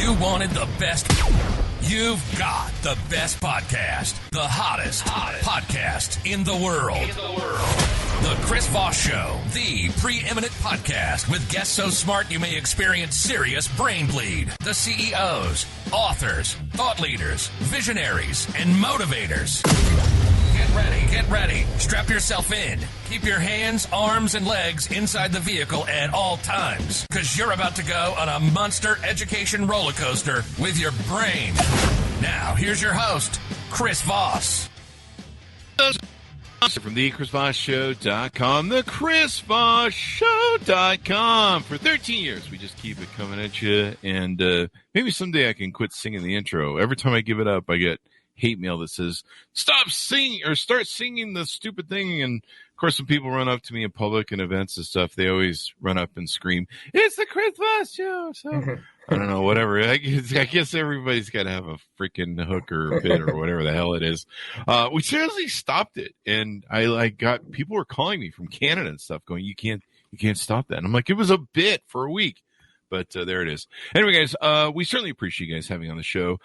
You wanted the best. You've got the best podcast. The hottest podcast in the world. The Chris Voss Show, the preeminent podcast with guests so smart you may experience serious brain bleed. The CEOs, authors, thought leaders, visionaries, and motivators. Get ready. Strap yourself in. Keep your hands, arms, and legs inside the vehicle at all times, because you're about to go on a monster education roller coaster with your brain. Now, here's your host, Chris Voss. From the ChrisVossShow.com, the ChrisVossShow.com. For 13 years, we just keep it coming at you, and maybe someday I can quit singing the intro. Every time I give it up, I get hate mail that says, stop singing or start singing the stupid thing. And of course, when people run up to me in public and events and stuff, they always run up and scream, it's the Chris Voss Show. So I don't know, whatever. I guess everybody's got to have a freaking hook or bit or whatever the hell it is. We seriously stopped it. And people were calling me from Canada and stuff going, you can't stop that. And I'm like, it was a bit for a week. But there it is. Anyway, guys, we certainly appreciate you guys having on the show.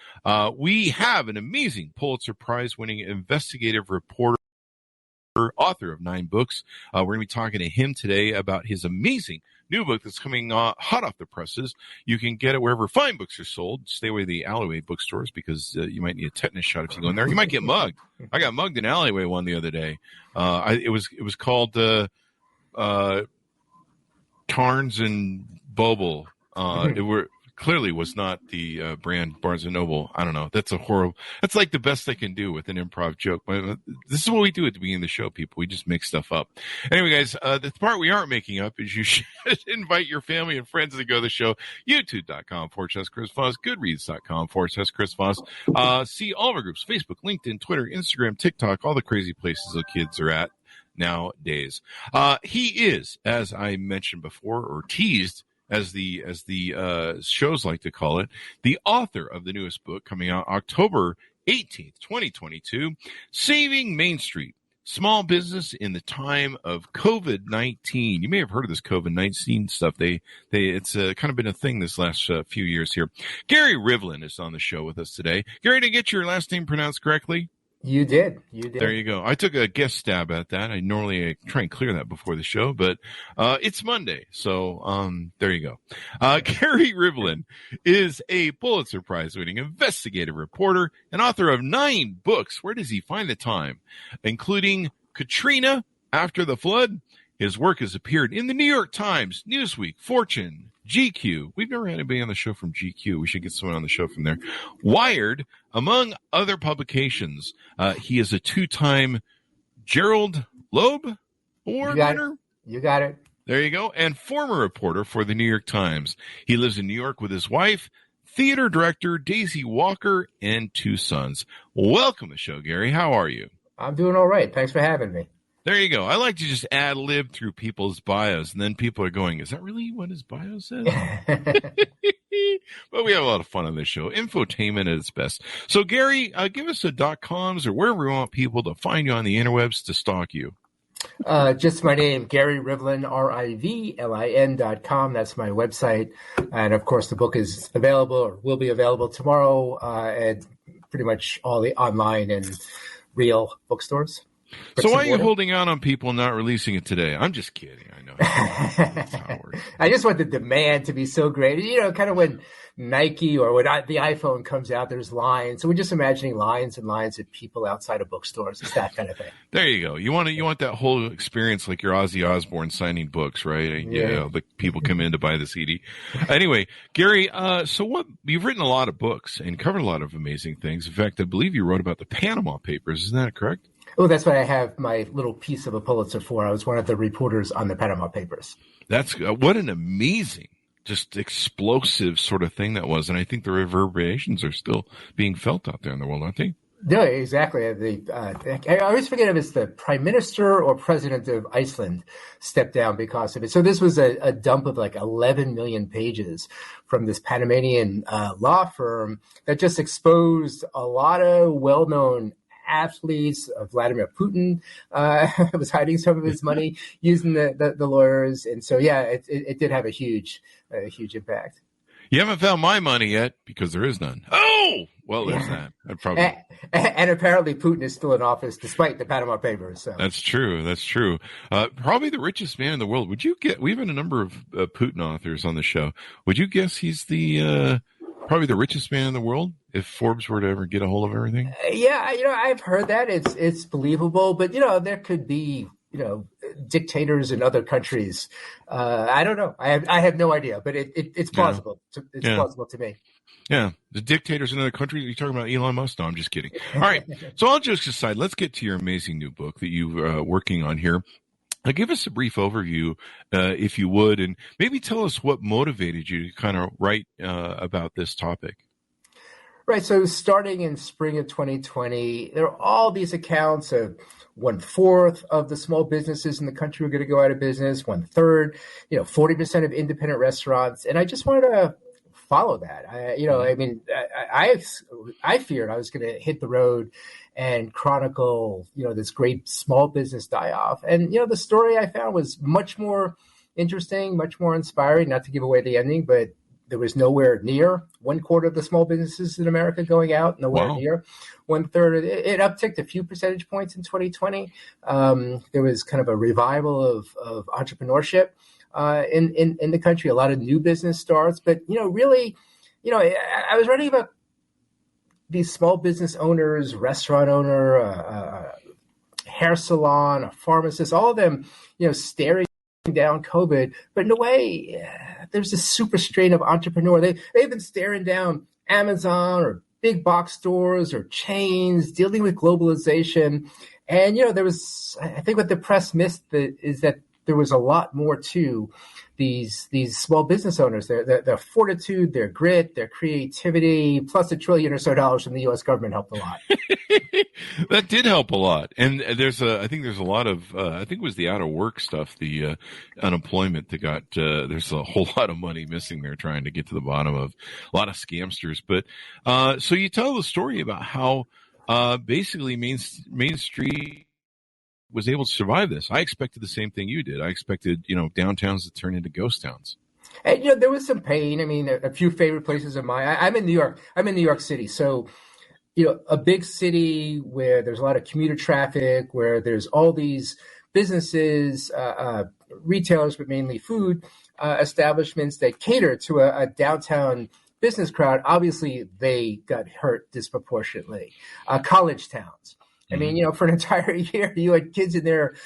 We have an amazing Pulitzer Prize-winning investigative reporter, author of 9 books. We're going to be talking to him today about his amazing new book that's coming hot off the presses. You can get it wherever fine books are sold. Stay away from the alleyway bookstores because you might need a tetanus shot if you go in there. You might get mugged. I got mugged in an alleyway one the other day. It was called Tarns and Boble. It clearly was not the brand Barnes & Noble. I don't know. That's like the best they can do with an improv joke. This is what we do at the beginning of the show, people. We just make stuff up. Anyway, guys, the part we aren't making up is you should invite your family and friends to go to the show. YouTube.com/Chris Voss, Goodreads.com/Chris Voss. See all of our groups, Facebook, LinkedIn, Twitter, Instagram, TikTok, all the crazy places the kids are at nowadays. He is, as I mentioned before, or teased, as the shows like to call it, the author of the newest book coming out October 18th, 2022, Saving Main Street, Small Business in the Time of COVID-19. You may have heard of this COVID-19 stuff. It's kind of been a thing this last few years here. Gary Rivlin is on the show with us today. Gary, did I get your last name pronounced correctly? You did. There you go. I took a guest stab at that. I normally try and clear that before the show, but it's Monday, so there you go. Gary Rivlin is a Pulitzer Prize-winning investigative reporter and author of 9 books. Where does he find the time? Including Katrina, After the Flood. His work has appeared in the New York Times, Newsweek, Fortune, GQ. We've never had anybody on the show from GQ. We should get someone on the show from there. Wired, among other publications. He is a 2-time Gerald Loeb Award winner. You got it. There you go. And former reporter for the New York Times. He lives in New York with his wife, theater director Daisy Walker, and 2 sons. Welcome to the show, Gary. How are you? I'm doing all right. Thanks for having me. There you go. I like to just ad-lib through people's bios, and then people are going, is that really what his bio says? But we have a lot of fun on this show. Infotainment at its best. So, Gary, give us a .coms or wherever we want people to find you on the interwebs to stalk you. Just my name, Gary Rivlin, RIVLIN.com. That's my website. And, of course, the book is available or will be available tomorrow at pretty much all the online and real bookstores. So why are you holding out on people not releasing it today? I'm just kidding. I know. That's how it works. I just want the demand to be so great. You know, kind of when Nike or when the iPhone comes out, there's lines. So we're just imagining lines and lines of people outside of bookstores. It's that kind of thing. There you go. You want that whole experience like your Ozzy Osbourne signing books, right? Yeah. The people come in to buy the CD. Anyway, Gary, so you've written a lot of books and covered a lot of amazing things. In fact, I believe you wrote about the Panama Papers. Isn't that correct? Oh, that's what I have my little piece of a Pulitzer for. I was one of the reporters on the Panama Papers. That's what an amazing, just explosive sort of thing that was. And I think the reverberations are still being felt out there in the world, aren't they? No, exactly. I always forget if it's the prime minister or president of Iceland stepped down because of it. So this was a dump of like 11 million pages from this Panamanian law firm that just exposed a lot of well-known athletes. Vladimir Putin was hiding some of his money using the lawyers. And so, yeah, it did have a huge impact. You haven't found my money yet because there is none. Oh, well, there's that. I'd probably. And apparently Putin is still in office despite the Panama Papers. So That's true. That's true. Probably the richest man in the world. Would you get? We've had a number of Putin authors on the show. Would you guess he's the probably the richest man in the world if Forbes were to ever get a hold of everything? Yeah, I've heard that. It's believable, but there could be dictators in other countries. I don't know. I have no idea, but it's plausible. It's plausible to me. Yeah, the dictators in other countries. Are you talking about Elon Musk? No, I'm just kidding. All right, so all jokes aside, let's get to your amazing new book that you're working on here. Give us a brief overview, if you would, and maybe tell us what motivated you to kind of write about this topic. Right. So starting in spring of 2020, there are all these accounts of 1/4 of the small businesses in the country are going to go out of business, 1/3, 40% of independent restaurants. And I just wanted to follow that. I feared I was going to hit the road and chronicle, this great small business die-off. And, the story I found was much more interesting, much more inspiring, not to give away the ending, but there was nowhere near 1/4 of the small businesses in America going out, nowhere near 1/3. It upticked a few percentage points in 2020. There was kind of a revival of entrepreneurship in the country, a lot of new business starts. But, really, I was writing about these small business owners, restaurant owner, hair salon, a pharmacist, all of them, staring down COVID, but in a way, there's this super strain of entrepreneur. They've been staring down Amazon or big box stores or chains, dealing with globalization. And, there was, I think what the press missed is that there was a lot more to these small business owners, their fortitude, their grit, their creativity, plus $1 trillion or so from the U.S. government helped a lot. That did help a lot. And I think there's a lot of, I think it was the out of work stuff, the unemployment that got, there's a whole lot of money missing there trying to get to the bottom of a lot of scamsters. But, so you tell the story about how, basically Main Street was able to survive this. I expected the same thing you did. I expected, downtowns to turn into ghost towns. And, there was some pain. I mean, a few favorite places of mine. I'm in New York. I'm in New York City. So, a big city where there's a lot of commuter traffic, where there's all these businesses, retailers, but mainly food establishments that cater to a downtown business crowd. Obviously, they got hurt disproportionately. College towns. I mean, for an entire year, you had kids in their,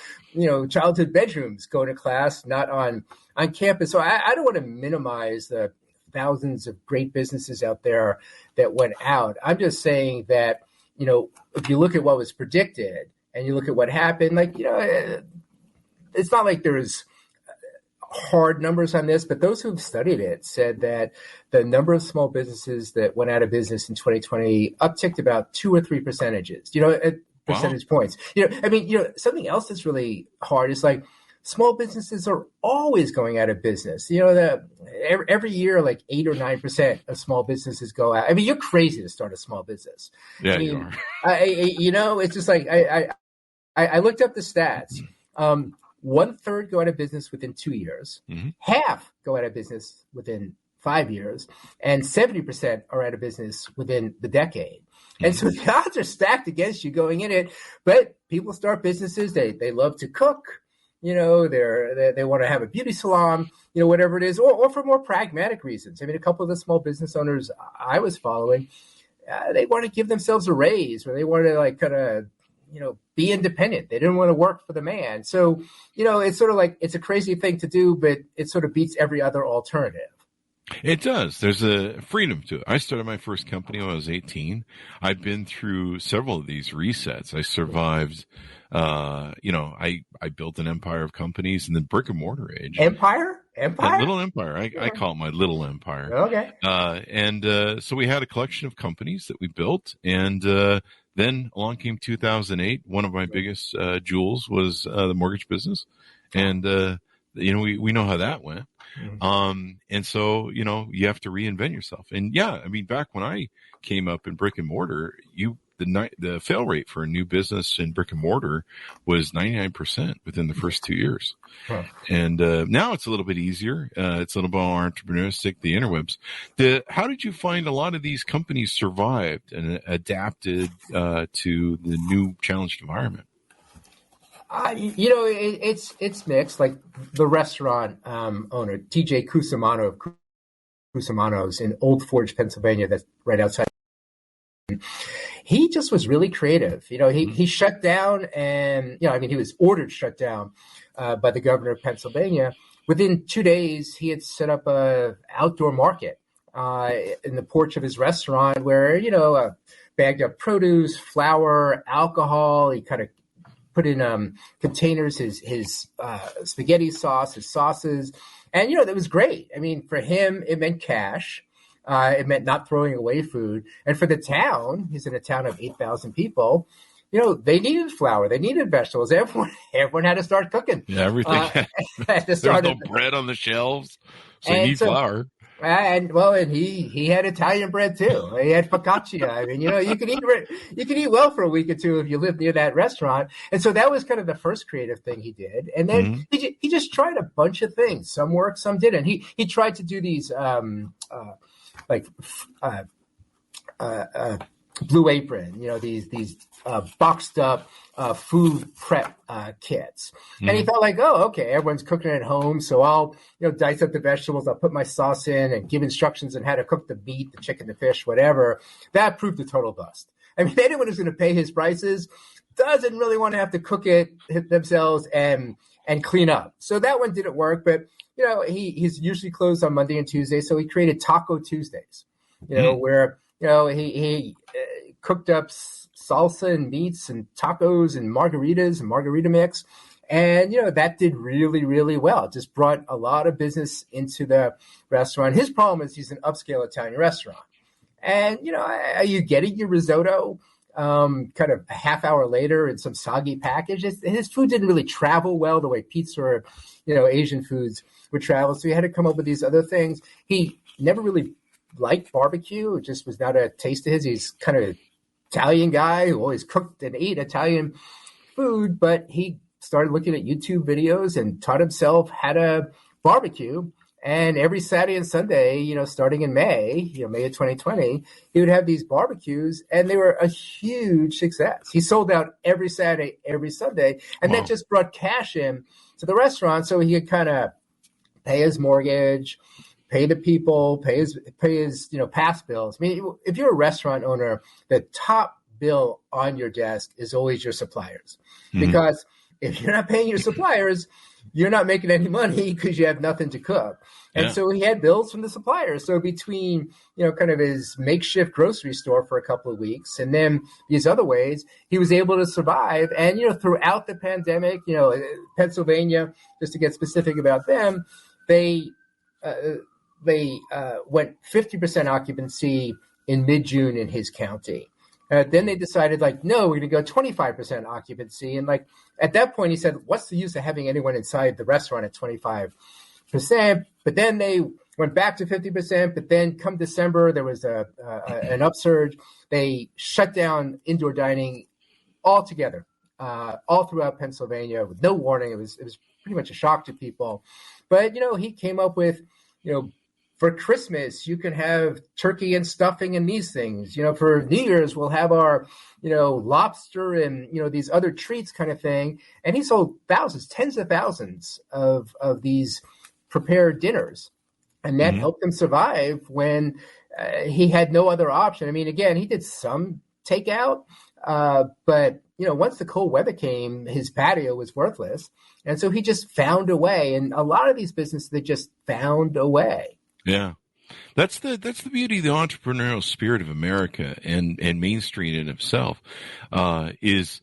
childhood bedrooms going to class, not on campus. So I don't want to minimize the thousands of great businesses out there that went out. I'm just saying that, if you look at what was predicted and you look at what happened, it's not like there's hard numbers on this, but those who've studied it said that the number of small businesses that went out of business in 2020 upticked about 2 or 3 percentages, percentage points. Something else that's really hard is small businesses are always going out of business. Every year, 8 or 9% of small businesses go out. I mean, you're crazy to start a small business. Yeah, you are. It's just I looked up the stats. 1/3 go out of business within 2 years. Mm-hmm. Half go out of business within 5 years, and 70% are out of business within the decade. And so the odds are stacked against you going in it. But people start businesses. They love to cook. They want to have a beauty salon. Whatever it is, or for more pragmatic reasons. I mean, a couple of the small business owners I was following, they want to give themselves a raise, or they want to be independent. They didn't want to work for the man. So it's sort of it's a crazy thing to do, but it sort of beats every other alternative. It does. There's a freedom to it. I started my first company when I was 18. I've been through several of these resets. I survived, I built an empire of companies in the brick and mortar age. Empire? A little empire. I call it my little empire. Okay. So we had a collection of companies that we built. And then along came 2008. One of my biggest jewels was the mortgage business. And, we know how that went. Mm-hmm. And so, you have to reinvent yourself. And back when I came up in brick and mortar, you the fail rate for a new business in brick and mortar was 99% within the first 2 years. Huh. And now it's a little bit easier. It's a little bit more entrepreneuristic, the interwebs. How did you find a lot of these companies survived and adapted to the new challenged environment? It's mixed. Like the restaurant owner, TJ Cusimano of Cusimano's in Old Forge, Pennsylvania, that's right outside. He just was really creative. He shut down, and he was ordered shut down by the governor of Pennsylvania. Within 2 days, he had set up a outdoor market in the porch of his restaurant where bagged up produce, flour, alcohol. He kind of put in containers his spaghetti sauce, his sauces, and that was great. I mean, for him, it meant cash. It meant not throwing away food. And for the town, he's in a town of 8,000 people, they needed flour. They needed vegetables. Everyone had to start cooking. Yeah, everything. There's no bread on the shelves, so you need flour. And he had Italian bread too. He had focaccia. I mean, you could eat well for a week or two if you lived near that restaurant. And so that was kind of the first creative thing he did. And then he just tried a bunch of things. Some worked, some didn't. He tried to do these Blue Apron, these boxed up food prep kits. And he felt like, oh, okay, everyone's cooking at home, so I'll dice up the vegetables, I'll put my sauce in and give instructions on how to cook the meat, the chicken, the fish, whatever. That proved a total bust. I mean, anyone who's going to pay his prices doesn't really want to have to cook it themselves and clean up. So that one didn't work, but he's usually closed on Monday and Tuesday, so he created Taco Tuesdays, where he cooked up salsa and meats and tacos and margaritas and margarita mix. And, that did really, really well. It just brought a lot of business into the restaurant. His problem is he's an upscale Italian restaurant. And, are you getting your risotto kind of a half hour later in some soggy package? His food didn't really travel well the way pizza or, Asian foods would travel. So he had to come up with these other things. He never really liked barbecue. It just was not a taste of his. He's kind of Italian guy who always cooked and ate Italian food, but he started looking at YouTube videos and taught himself how to barbecue. And every Saturday and Sunday, starting in May of 2020, he would have these barbecues, and they were a huge success. He sold out every Saturday, every Sunday, and that just brought cash in to the restaurant so he could kind of pay his mortgage, pay the people, pay his past bills. I mean, if you're a restaurant owner, the top bill on your desk is always your suppliers. Because if you're not paying your suppliers, you're not making any money because you have nothing to cook. And so he had bills from the suppliers. So between, kind of his makeshift grocery store for a couple of weeks and then these other ways, he was able to survive. And, throughout the pandemic, Pennsylvania, just to get specific about them, they went 50% occupancy in mid-June in his county. Then they decided, no, we're going to go 25% occupancy. And at that point, he said, what's the use of having anyone inside the restaurant at 25%? But then they went back to 50%. But then come December, there was an upsurge. They shut down indoor dining altogether, all throughout Pennsylvania with no warning. It was pretty much a shock to people. But, he came up with, for Christmas, you can have turkey and stuffing and these things. For New Year's, we'll have our, lobster and, these other treats kind of thing. And he sold thousands, tens of thousands of these prepared dinners. And that helped him survive when he had no other option. I mean, again, he did some takeout, but, once the cold weather came, his patio was worthless. And so he just found a way. And a lot of these businesses, they just found a way. Yeah. That's the beauty of the entrepreneurial spirit of America and Main Street in itself, is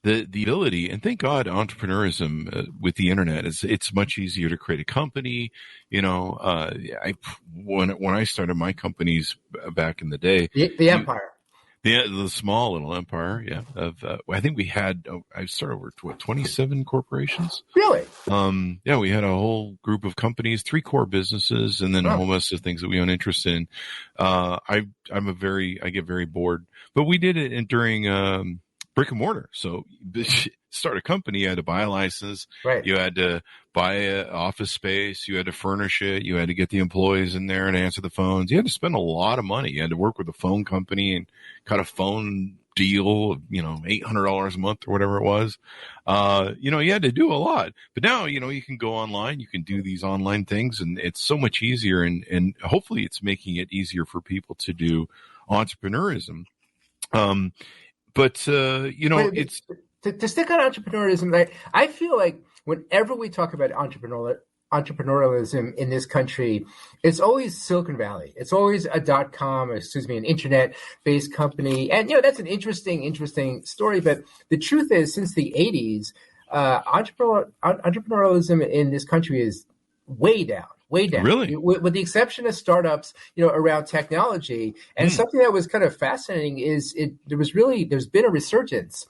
the ability, and thank God entrepreneurism with the internet it's much easier to create a company. When I started my companies back in the day, the Empire. Yeah, the small little empire. Yeah, of I think we had. I started over 27 corporations. Really? Yeah, we had a whole group of companies, 3 core businesses, and then a whole mess of things that we own interest in. I get very bored, but we did it during brick and mortar. So start a company, you had to buy a license, right? You had to buy an office space, you had to furnish it, you had to get the employees in there and answer the phones. You had to spend a lot of money. You had to work with a phone company and cut a phone deal of, $800 a month or whatever it was. You had to do a lot. But now, you can go online, you can do these online things, and it's so much easier. And hopefully it's making it easier for people to do entrepreneurism. It's to stick on entrepreneurism. I feel like whenever we talk about entrepreneurialism in this country, it's always Silicon Valley. It's always an internet-based company, and that's an interesting story. But the truth is, since the '80s, entrepreneurialism in this country is way down. Really? With the exception of startups, around technology. And something that was kind of fascinating is there's been a resurgence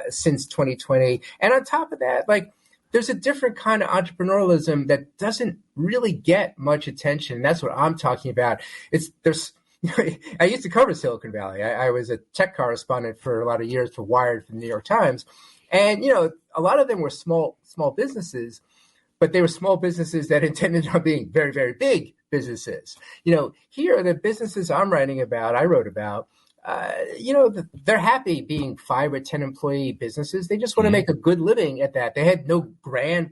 since 2020. And on top of that, there's a different kind of entrepreneurialism that doesn't really get much attention. That's what I'm talking about. I used to cover Silicon Valley. I was a tech correspondent for a lot of years for Wired for the New York Times. And, a lot of them were small businesses, but they were small businesses that intended on being very, very big businesses. Here, the businesses I wrote about, they're happy being 5 or 10 employee businesses. They just want to make a good living at that. They had no grand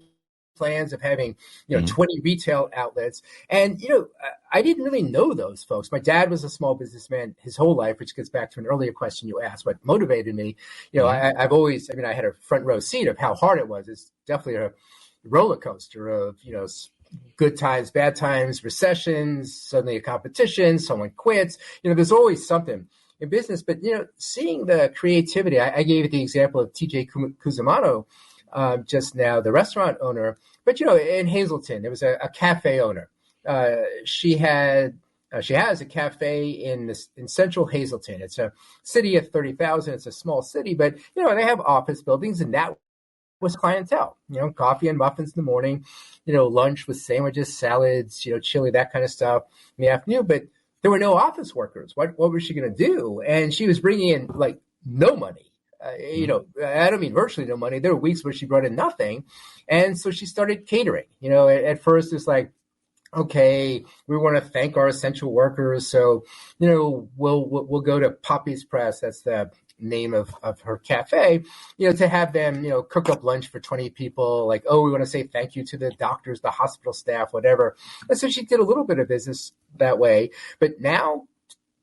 plans of having, 20 retail outlets. And, I didn't really know those folks. My dad was a small businessman his whole life, which gets back to an earlier question you asked, what motivated me. I've always, I had a front row seat of how hard it was. It's definitely a roller coaster of, good times, bad times, recessions, suddenly a competition, someone quits. There's always something in business. But, seeing the creativity, I gave the example of TJ Cusimano just now, the restaurant owner. But, in Hazleton, there was a cafe owner. She has a cafe in central Hazleton. It's a city of 30,000. It's a small city, but, they have office buildings, and that was clientele, coffee and muffins in the morning, lunch with sandwiches, salads, chili, that kind of stuff in the afternoon. But there were no office workers. What was she going to do? And she was bringing in no money. I don't mean virtually no money. There were weeks where she brought in nothing. And so she started catering. At first it's okay, we want to thank our essential workers. So, we'll go to Poppy's Press. That's the name of her cafe, to have them, cook up lunch for 20 people. We want to say thank you to the doctors, the hospital staff, whatever. And so she did a little bit of business that way. But now,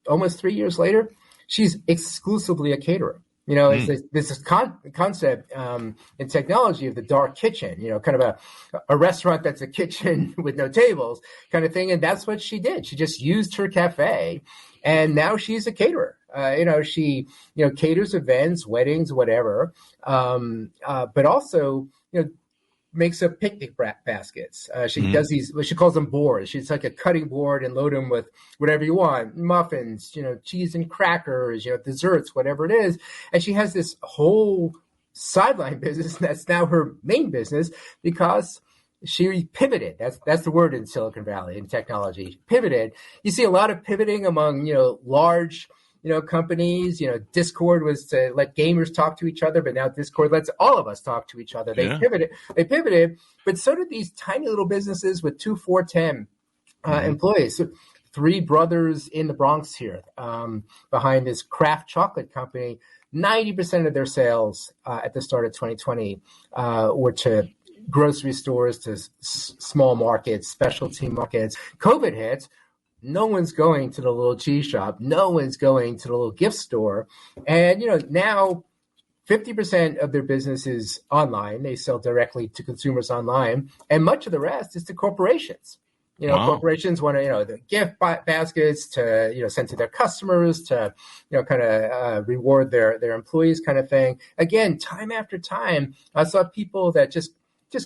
almost 3 years later, she's exclusively a caterer. It's this concept in technology of the dark kitchen, kind of a restaurant that's a kitchen with no tables kind of thing. And that's what she did. She just used her cafe, and now she's a caterer. She, caters events, weddings, whatever. But also, makes up picnic baskets. She does these, what she calls them boards. She's like a cutting board and load them with whatever you want, muffins, cheese and crackers, desserts, whatever it is. And she has this whole sideline business that's now her main business because she pivoted. That's the word in Silicon Valley in technology. Pivoted. You see a lot of pivoting among, large companies. Discord was to let gamers talk to each other, but now Discord lets all of us talk to each other. They pivoted, but so did these tiny little businesses with 2, 4, 10 employees. So 3 brothers in the Bronx here, behind this craft chocolate company. 90% of their sales at the start of 2020 were to grocery stores, to small markets, specialty markets. COVID hits. No one's going to the little cheese shop. No one's going to the little gift store. And, now 50% of their business is online. They sell directly to consumers online. And much of the rest is to corporations. Wow. Corporations want to, the gift baskets to, send to their customers to, kind of reward their employees kind of thing. Again, time after time, I saw people that just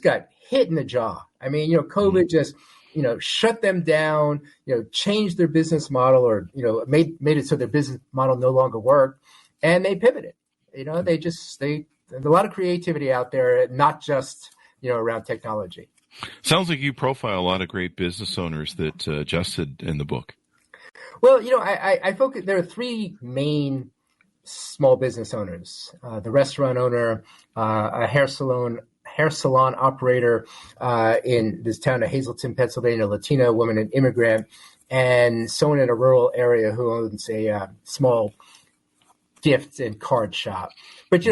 got hit in the jaw. I mean, COVID just shut them down, changed their business model, or made it so their business model no longer worked, and they pivoted. There's a lot of creativity out there, not just around technology. Sounds like you profile a lot of great business owners that adjusted in the book. Well, I focus. There are three main small business owners: the restaurant owner, a hair salon operator in this town of Hazleton, Pennsylvania, a Latina woman, an immigrant, and someone in a rural area who owns a small gift and card shop. But,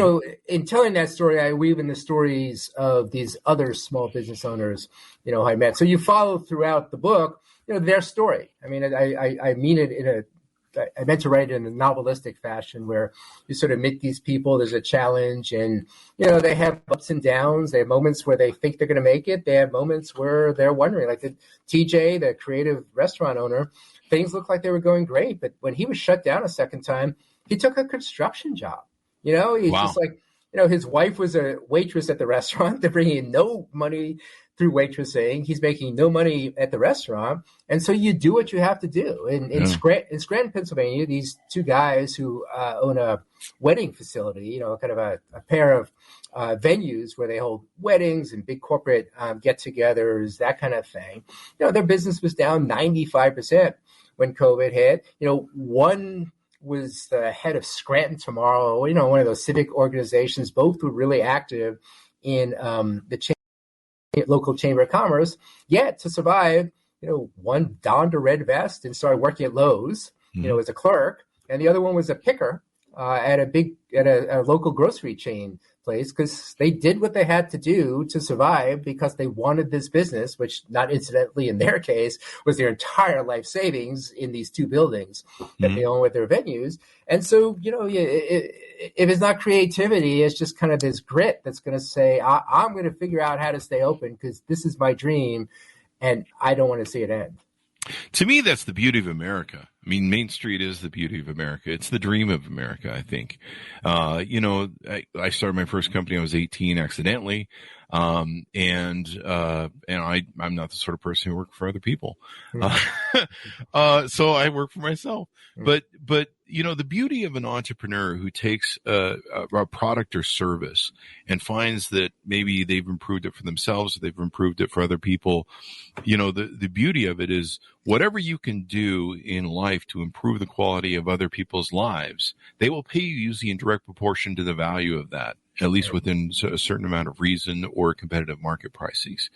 in telling that story, I weave in the stories of these other small business owners, I met. So you follow throughout the book, their story. I mean, I mean it I meant to write it in a novelistic fashion where you sort of meet these people, there's a challenge, and, they have ups and downs. They have moments where they think they're going to make it. They have moments where they're wondering, like the TJ, the creative restaurant owner, things looked like they were going great. But when he was shut down a second time, he took a construction job. He's Wow. just like, his wife was a waitress at the restaurant. They're bringing in no money through waitressing. He's making no money at the restaurant. And so you do what you have to do. In Scranton, Pennsylvania, these two guys who own a wedding facility, kind of a pair of venues where they hold weddings and big corporate get-togethers, that kind of thing. Their business was down 95% when COVID hit. One was the head of Scranton Tomorrow, one of those civic organizations. Both were really active in the local chamber of commerce. Yet to survive, one donned a red vest and started working at Lowe's, as a clerk, and the other one was a picker at a local grocery chain place, because they did what they had to do to survive because they wanted this business, which, not incidentally in their case, was their entire life savings in these two buildings that they own with their venues. And so, if it's not creativity, it's just kind of this grit that's going to say, I'm going to figure out how to stay open because this is my dream and I don't want to see it end. To me, that's the beauty of America. I mean, Main Street is the beauty of America. It's the dream of America, I think. I started my first company. I was 18 accidentally. And I'm not the sort of person who works for other people. So I work for myself. But the beauty of an entrepreneur who takes a product or service and finds that maybe they've improved it for themselves, or they've improved it for other people, the beauty of it is whatever you can do in life to improve the quality of other people's lives, they will pay you usually in direct proportion to the value of that, at least within a certain amount of reason or competitive market prices,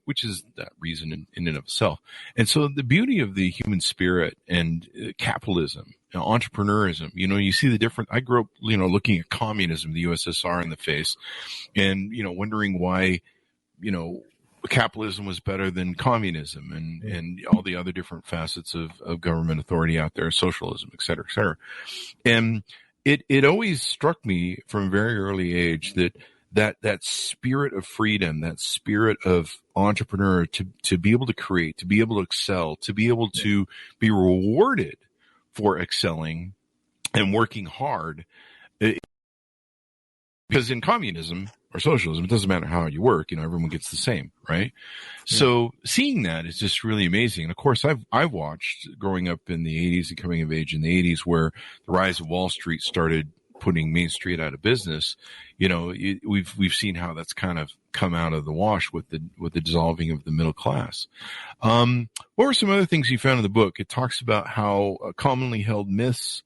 which is that reason in and of itself. And so the beauty of the human spirit and capitalism, entrepreneurism, you see the different. I grew up, looking at communism, the USSR in the face, and, wondering why, capitalism was better than communism and all the other different facets of government authority out there, socialism, et cetera, et cetera. And it always struck me from a very early age that spirit of freedom, that spirit of entrepreneur, to be able to create, to be able to excel, to be able to be rewarded for excelling and working hard. Because in communism or socialism, it doesn't matter how you work, everyone gets the same, right? Yeah. So seeing that is just really amazing. And of course, I've watched growing up in the 80s and coming of age in the 80s, where the rise of Wall Street started putting Main Street out of business. We've seen how that's kind of come out of the wash with the dissolving of the middle class. What were some other things you found in the book? It talks about how commonly held myths,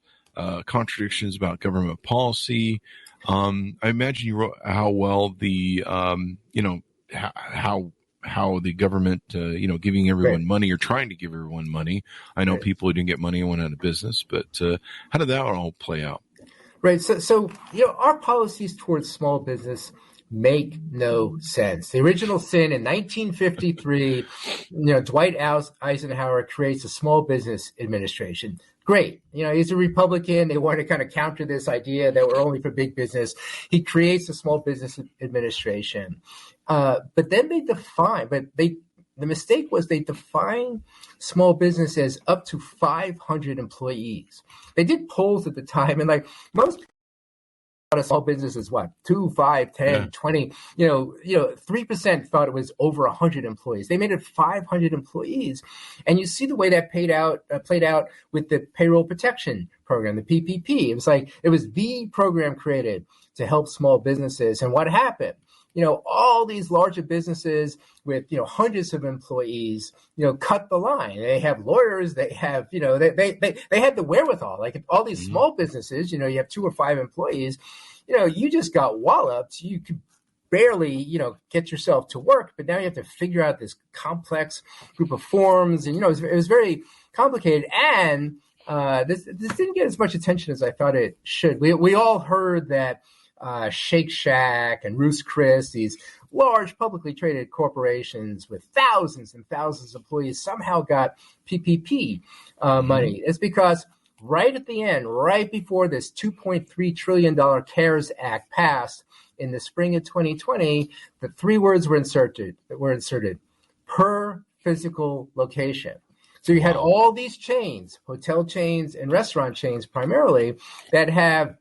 contradictions about government policy. I imagine you wrote how well the, how the government, giving everyone money or trying to give everyone money. I know people who didn't get money and went out of business, but how did that all play out? Right. So our policies towards small business make no sense. The original sin in 1953, Dwight Eisenhower creates a small business administration. Great. He's a Republican. They want to kind of counter this idea that we're only for big business. He creates a small business administration. But then the mistake was they defined small business as up to 500 employees. They did polls at the time, and most of small businesses, what, 2, 5, 10, 20, 3% thought it was over 100 employees. They made it 500 employees. And you see the way that played out with the payroll protection program, the PPP. It was the program created to help small businesses. And what happened? All these larger businesses with, hundreds of employees, cut the line. They have lawyers, they have, they had the wherewithal. Like all these small businesses, you have 2 or 5 employees, you just got walloped. You could barely, get yourself to work, but now you have to figure out this complex group of forms. And, it was very complicated. And this didn't get as much attention as I thought it should. We all heard that Shake Shack and Ruth's Chris, these large publicly traded corporations with thousands and thousands of employees, somehow got PPP money. It's because right at the end, right before this $2.3 trillion CARES Act passed in the spring of 2020, the 3 words were inserted, per physical location. So you had all these chains, hotel chains and restaurant chains primarily, that have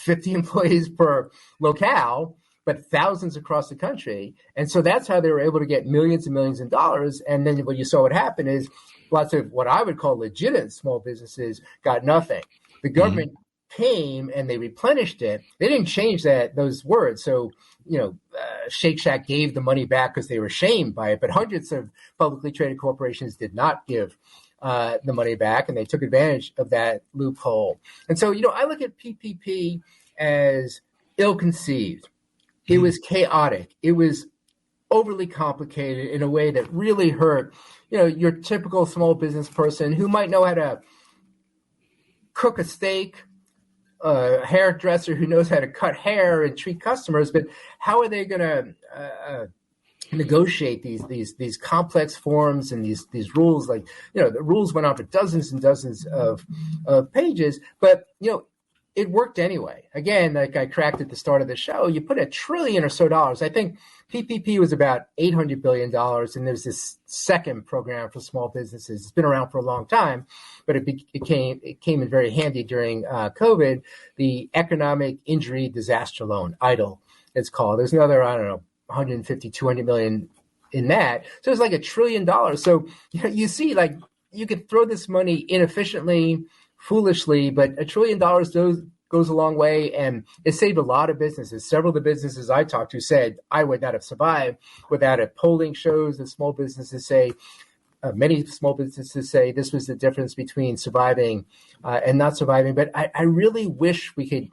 50 employees per locale, but thousands across the country. And so that's how they were able to get millions and millions of dollars. And then what you saw what happened is lots of what I would call legitimate small businesses got nothing. The government came and they replenished it. They didn't change those words. So, Shake Shack gave the money back because they were shamed by it, but hundreds of publicly traded corporations did not give the money back, and they took advantage of that loophole. And so, I look at PPP as ill-conceived. It was chaotic. It was overly complicated in a way that really hurt, your typical small business person who might know how to cook a steak, a hairdresser who knows how to cut hair and treat customers, but how are they going to negotiate these complex forms and these rules? Like, the rules went on for dozens and dozens of pages, but it worked anyway. Again, like I cracked at the start of the show, you put $1 trillion or so. I think PPP was about $800 billion, and there's this second program for small businesses. It's been around for a long time, but it came in very handy during COVID. The Economic Injury Disaster Loan, EIDL, it's called. There's another, 150, 200 million in that. So it's like $1 trillion. So you see, like, you could throw this money inefficiently, foolishly, but $1 trillion goes a long way, and it saved a lot of businesses. Several of the businesses I talked to said I would not have survived without it. Polling shows that small businesses say, many small businesses say this was the difference between surviving and not surviving. But I really wish we could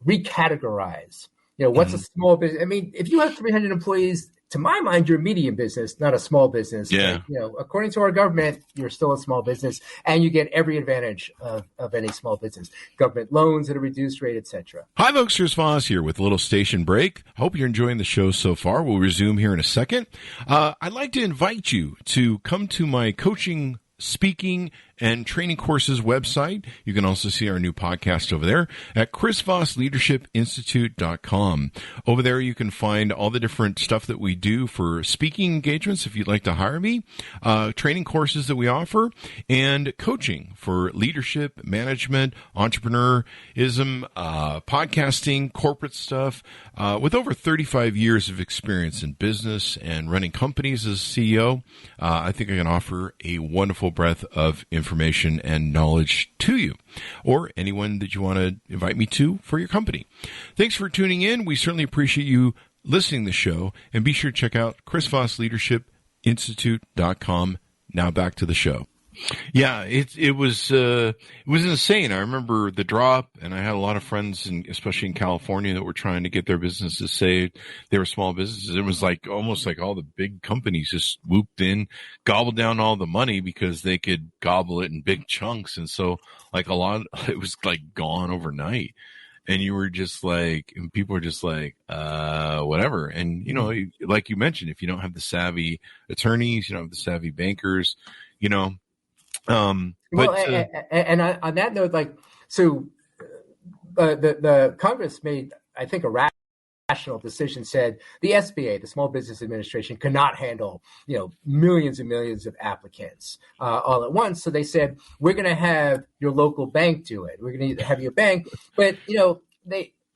recategorize, what's a small business. I mean, if you have 300 employees, to my mind, you're a medium business, not a small business. Yeah. But, according to our government, you're still a small business, and you get every advantage of any small business. Government loans at a reduced rate, etc. Hi, folks. Here's Voss here with a little station break. Hope you're enjoying the show so far. We'll resume here in a second. I'd like to invite you to come to my coaching, speaking, and training courses website. You can also see our new podcast over there at chrisvossleadershipinstitute.com. Over there, you can find all the different stuff that we do for speaking engagements if you'd like to hire me, training courses that we offer, and coaching for leadership, management, entrepreneurism, podcasting, corporate stuff. With over 35 years of experience in business and running companies as CEO, I think I can offer a wonderful breadth of information and knowledge to you, or anyone that you want to invite me to for your company. Thanks for tuning in. We certainly appreciate you listening to the show, and be sure to check out chrisvossleadershipinstitute.com. Now back to the show. Yeah, it was insane. I remember the drop, and I had a lot of friends, especially in California, that were trying to get their businesses saved. They were small businesses. It was like almost like all the big companies just swooped in, gobbled down all the money because they could gobble it in big chunks, and so like it was like gone overnight. And you were just like, and people were just like, whatever. And like you mentioned, if you don't have the savvy attorneys, you don't have the savvy bankers, on that note, like, so the Congress made, I think, a rational decision, said the SBA, the Small Business Administration, cannot handle, millions and millions of applicants all at once. So they said, we're going to have your local bank do it. We're going to have your bank. But, the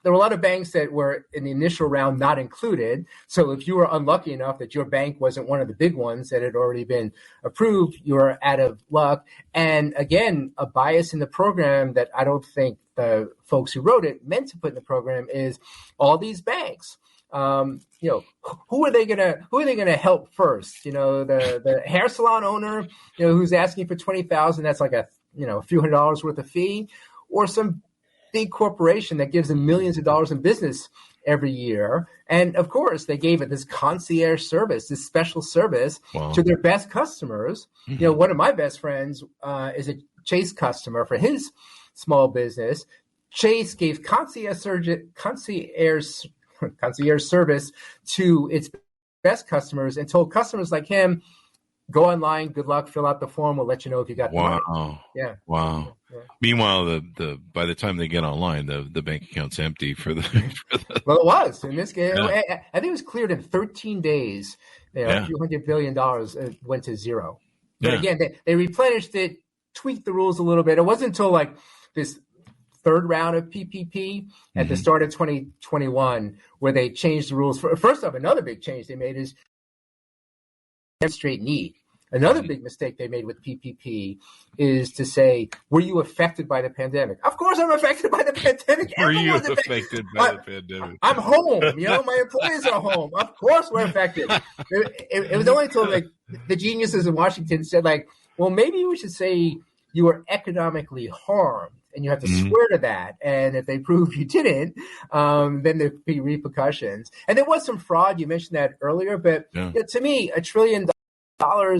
there were a lot of banks that were in the initial round not included. So if you were unlucky enough that your bank wasn't one of the big ones that had already been approved, you were out of luck. And again, a bias in the program that I don't think the folks who wrote it meant to put in the program is all these banks. Who are they gonna help first? The hair salon owner, who's asking for $20,000, that's like a few $100 worth of fee, or some big corporation that gives them millions of dollars in business every year. And of course, they gave it this concierge service, this special service to their best customers. Mm-hmm. One of my best friends is a Chase customer for his small business. Chase gave concierge service to its best customers and told customers like him, go online, good luck, fill out the form, we'll let you know if you got the money. Yeah. Wow. Yeah. Meanwhile, the by the time they get online, the bank account's empty for the Well, it was. In this case, I think it was cleared in 13 days. A few $100 billion went to zero. But again, they replenished it, tweaked the rules a little bit. It wasn't until like this third round of PPP at the start of 2021 where they changed the rules. First off, another big change they made is demonstrate need. Another big mistake they made with PPP is to say, were you affected by the pandemic? Of course I'm affected by the pandemic. Were you affected by the pandemic? I'm home. My employees are home. Of course we're affected. It was only until like the geniuses in Washington said like, well, maybe we should say you were economically harmed. And you have to swear to that. And if they prove you didn't, then there'd be repercussions. And there was some fraud. You mentioned that earlier. But to me, $1 trillion,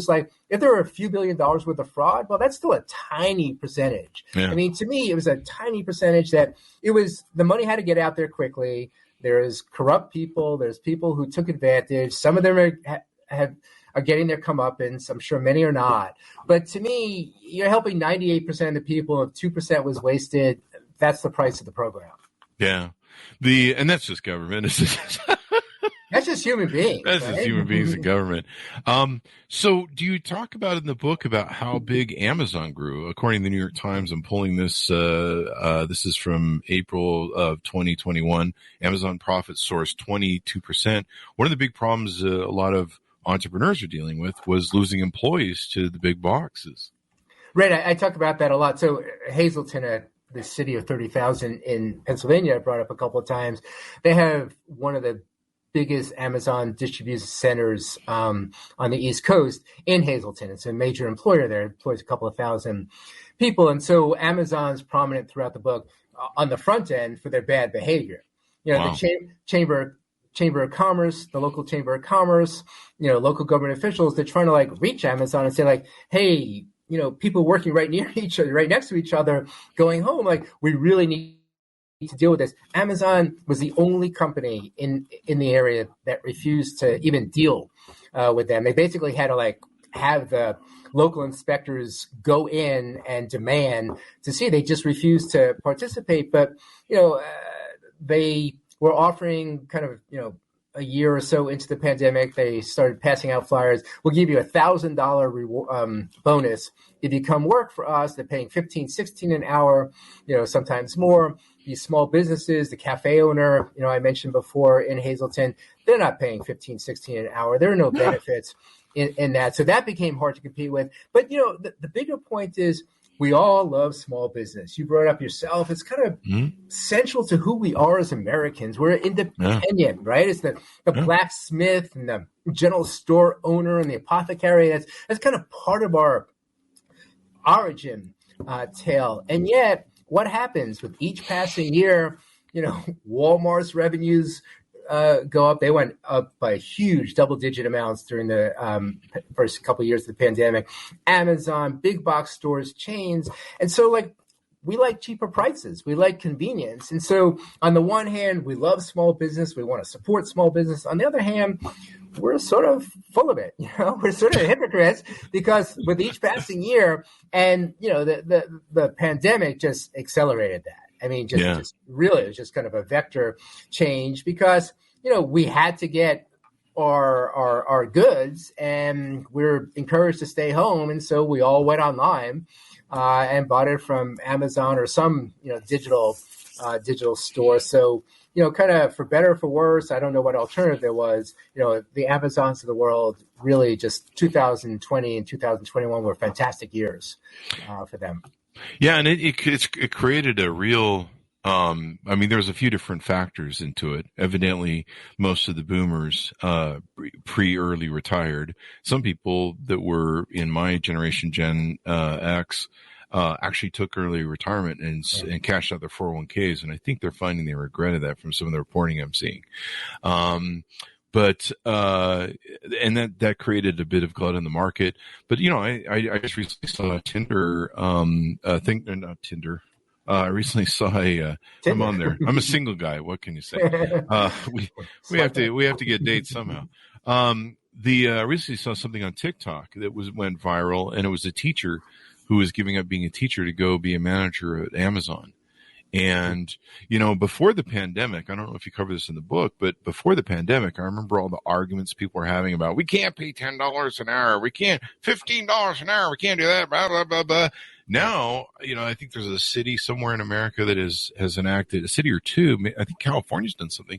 like if there were a few $1 billion worth of fraud, well, that's still a tiny percentage. Yeah. I mean, to me, it was a tiny percentage that the money had to get out there quickly. There's corrupt people. There's people who took advantage. Some of them are getting their comeuppance. I'm sure many are not. But to me, you're helping 98% of the people. If 2% was wasted, that's the price of the program. Yeah. And that's just government. That's just human beings. That's just human beings and government. So do you talk about in the book about how big Amazon grew? According to the New York Times, I'm pulling this. This is from April of 2021. Amazon profits soared 22%. One of the big problems a lot of entrepreneurs are dealing with was losing employees to the big boxes. Right. I talk about that a lot. So Hazleton, the city of 30,000 in Pennsylvania, I brought up a couple of times. They have one of the biggest Amazon distribution centers on the East Coast in Hazleton. It's a major employer there. It employs a couple of thousand people. And so Amazon's prominent throughout the book on the front end for their bad behavior. The Chamber of Commerce, the local Chamber of Commerce, local government officials, they're trying to like reach Amazon and say like, hey, people working right next to each other going home, like we really need to deal with this. Amazon was the only company in the area that refused to even deal with them. They basically had to like have the local inspectors go in and demand to see. They just refused to participate. But, they were offering kind of, a year or so into the pandemic, they started passing out flyers. We'll give you $1,000 bonus if you come work for us. They're paying $15, $16 an hour, sometimes more. These small businesses, the cafe owner, I mentioned before in Hazleton, they're not paying $15, $16 an hour. There are no benefits in that. So that became hard to compete with. But, the bigger point is we all love small business. You brought it up yourself. It's kind of central to who we are as Americans. We're independent, right? It's the blacksmith and the general store owner and the apothecary. That's kind of part of our origin tale. And yet, what happens with each passing year? Walmart's revenues go up. They went up by huge double-digit amounts during the first couple of years of the pandemic. Amazon, big box stores, chains. And so, we like cheaper prices. We like convenience. And so, on the one hand, we love small business. We want to support small business. On the other hand, we're sort of full of it. We're sort of hypocrites because with each passing year, and, the pandemic just accelerated that. I mean, just really, it was just kind of a vector change because, we had to get our goods and we're encouraged to stay home. And so we all went online and bought it from Amazon or some, digital digital store. So, kind of for better or for worse, I don't know what alternative there was. The Amazons of the world really just 2020 and 2021 were fantastic years for them. Yeah, and it created a real. There's a few different factors into it. Evidently, most of the boomers early retired. Some people that were in my generation, Gen X, actually took early retirement and cashed out their 401ks, and I think they're finding they regretted that from some of the reporting I'm seeing. And that created a bit of glut in the market. But I just recently saw a Tinder not Tinder. I recently saw I'm on there. I'm a single guy. What can you say? We have to get dates somehow. I recently saw something on TikTok that went viral, and it was a teacher who was giving up being a teacher to go be a manager at Amazon. And, before the pandemic, I don't know if you cover this in the book, but before the pandemic, I remember all the arguments people were having about, we can't pay $10 an hour. We can't $15 an hour. We can't do that, blah, blah, blah, blah. Now, I think there's a city somewhere in America that has enacted, a city or two. I think California's done something,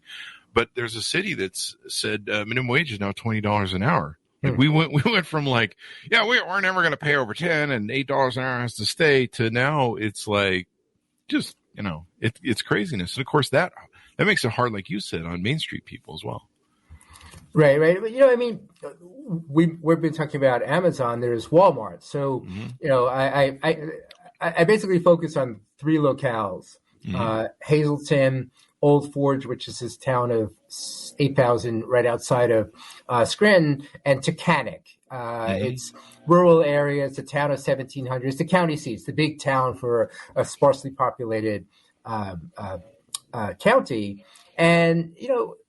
but there's a city that's said minimum wage is now $20 an hour. Like we went from like, we're never going to pay over 10 and $8 an hour has to stay, to now it's like, just, it's craziness. And of course that makes it hard, like you said, on Main Street people as well. Right. But, we've been talking about Amazon. There's Walmart. So, I basically focus on three locales: Hazleton, Old Forge, which is this town of 8,000 right outside of Scranton, and Taconic. It's rural area. It's a town of 1,700. It's the county seat. It's the big town for a sparsely populated county. And,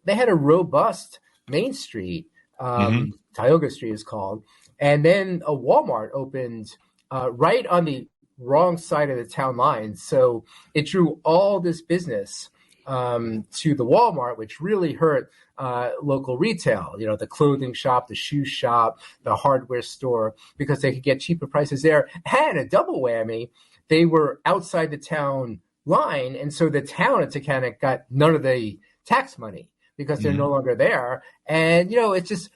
they had a robust Main Street, Tioga Street is called. And then a Walmart opened right on the wrong side of the town line. So it drew all this business to the Walmart, which really hurt local retail, the clothing shop, the shoe shop, the hardware store, because they could get cheaper prices there. And a double whammy, they were outside the town line. And so the town of Taconic got none of the tax money because they're no longer there. And, it's just,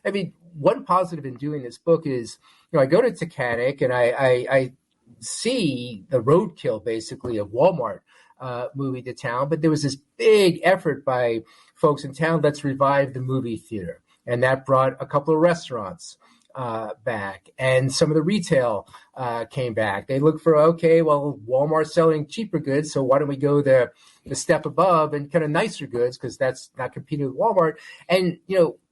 one positive in doing this book is, I go to Taconic and I see the roadkill basically of Walmart moving to town, but there was this big effort by folks in town, let's revive the movie theater. And that brought a couple of restaurants back, and some of the retail came back. They looked for, Walmart's selling cheaper goods, so why don't we go the step above and kind of nicer goods, because that's not competing with Walmart. And,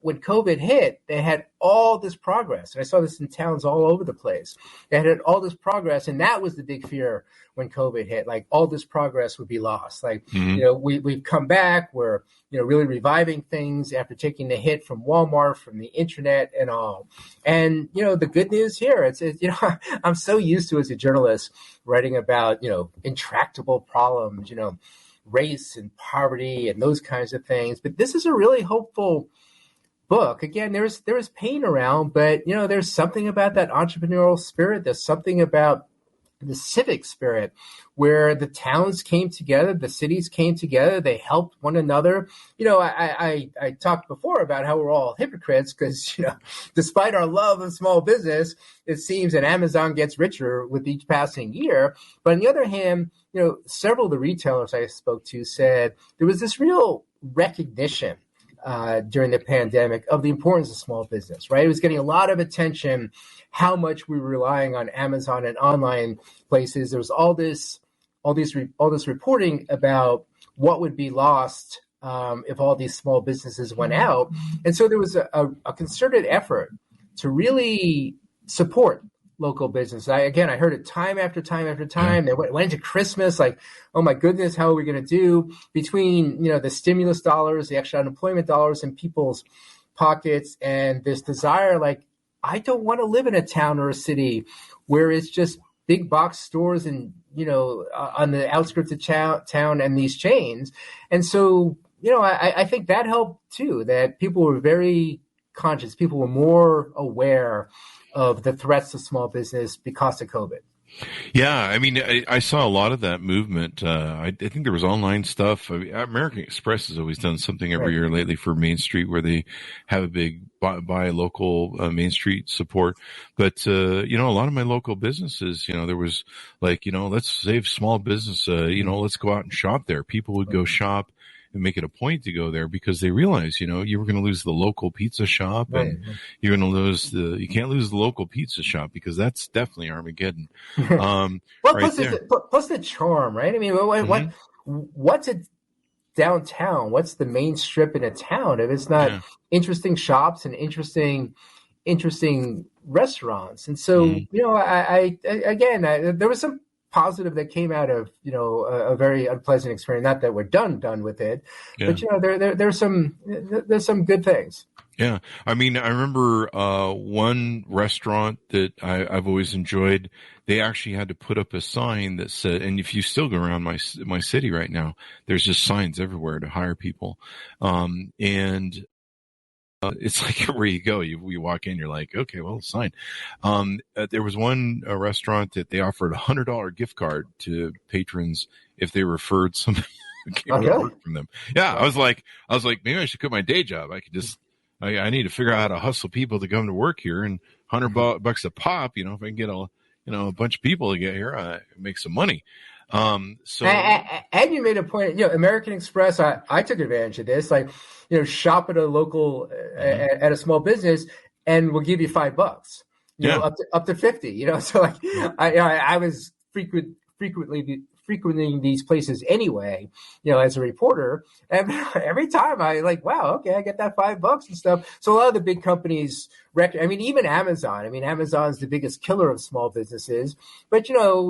when COVID hit, they had all this progress. And I saw this in towns all over the place. They had all this progress, and that was the big fear when COVID hit. Like, all this progress would be lost. Like, we've come back. We're, really reviving things after taking the hit from Walmart, from the internet and all. And, the good news here, it's I'm so used to, as a journalist, writing about, intractable problems, race and poverty and those kinds of things. But this is a really hopeful book. Again, there is pain around, but there's something about that entrepreneurial spirit. There's something about the civic spirit where the towns came together, the cities came together, they helped one another. I talked before about how we're all hypocrites because, despite our love of small business, it seems that Amazon gets richer with each passing year. But on the other hand, several of the retailers I spoke to said there was this real recognition during the pandemic of the importance of small business, right? It was getting a lot of attention, how much we were relying on Amazon and online places. There was all this reporting about what would be lost if all these small businesses went out. And so there was a concerted effort to really support local business. I heard it time after time after time. They went into Christmas like, oh my goodness, how are we going to do between, the stimulus dollars, the extra unemployment dollars in people's pockets, and this desire, like, I don't want to live in a town or a city where it's just big box stores and, on the outskirts of town and these chains. And so, I think that helped too, that people were very conscious. People were more aware of the threats to small business because of COVID. Yeah, I mean, I saw a lot of that movement. I think there was online stuff. I mean, American Express has always done something every Right. year lately for Main Street, where they have a big buy local Main Street support. But a lot of my local businesses, there was like, let's save small business. Let's go out and shop there. People would go shop and make it a point to go there because they realize, you were going to lose the local pizza shop, Right. and you're going to you can't lose the local pizza shop because that's definitely Armageddon. Well, Right there. plus the charm, right? I mean, what's a downtown? What's the main strip in a town if it's not interesting shops and interesting restaurants? And so, there was some positive that came out of a very unpleasant experience. Not that we're done with it, but there's some good things. Yeah. I mean, I remember one restaurant that I've always enjoyed. They actually had to put up a sign that said, and if you still go around my city right now, there's just signs everywhere to hire people. It's like where you go, you walk in, you're like, okay, well, sign. There was one restaurant that they offered $100 gift card to patrons if they referred somebody who came to work from them. Yeah. I was like, maybe I should quit my day job. I could just, I need to figure out how to hustle people to come to work here, and $100 a pop, if I can get a bunch of people to get here, make some money. And you made a point, American Express, I took advantage of this, like, shop at a local, at a small business, and we'll give you $5, up to 50, so like, I was frequenting these places anyway, as a reporter. And every time I like, wow, okay, I get that $5 and stuff. So a lot of the big companies, even Amazon. Amazon's the biggest killer of small businesses, but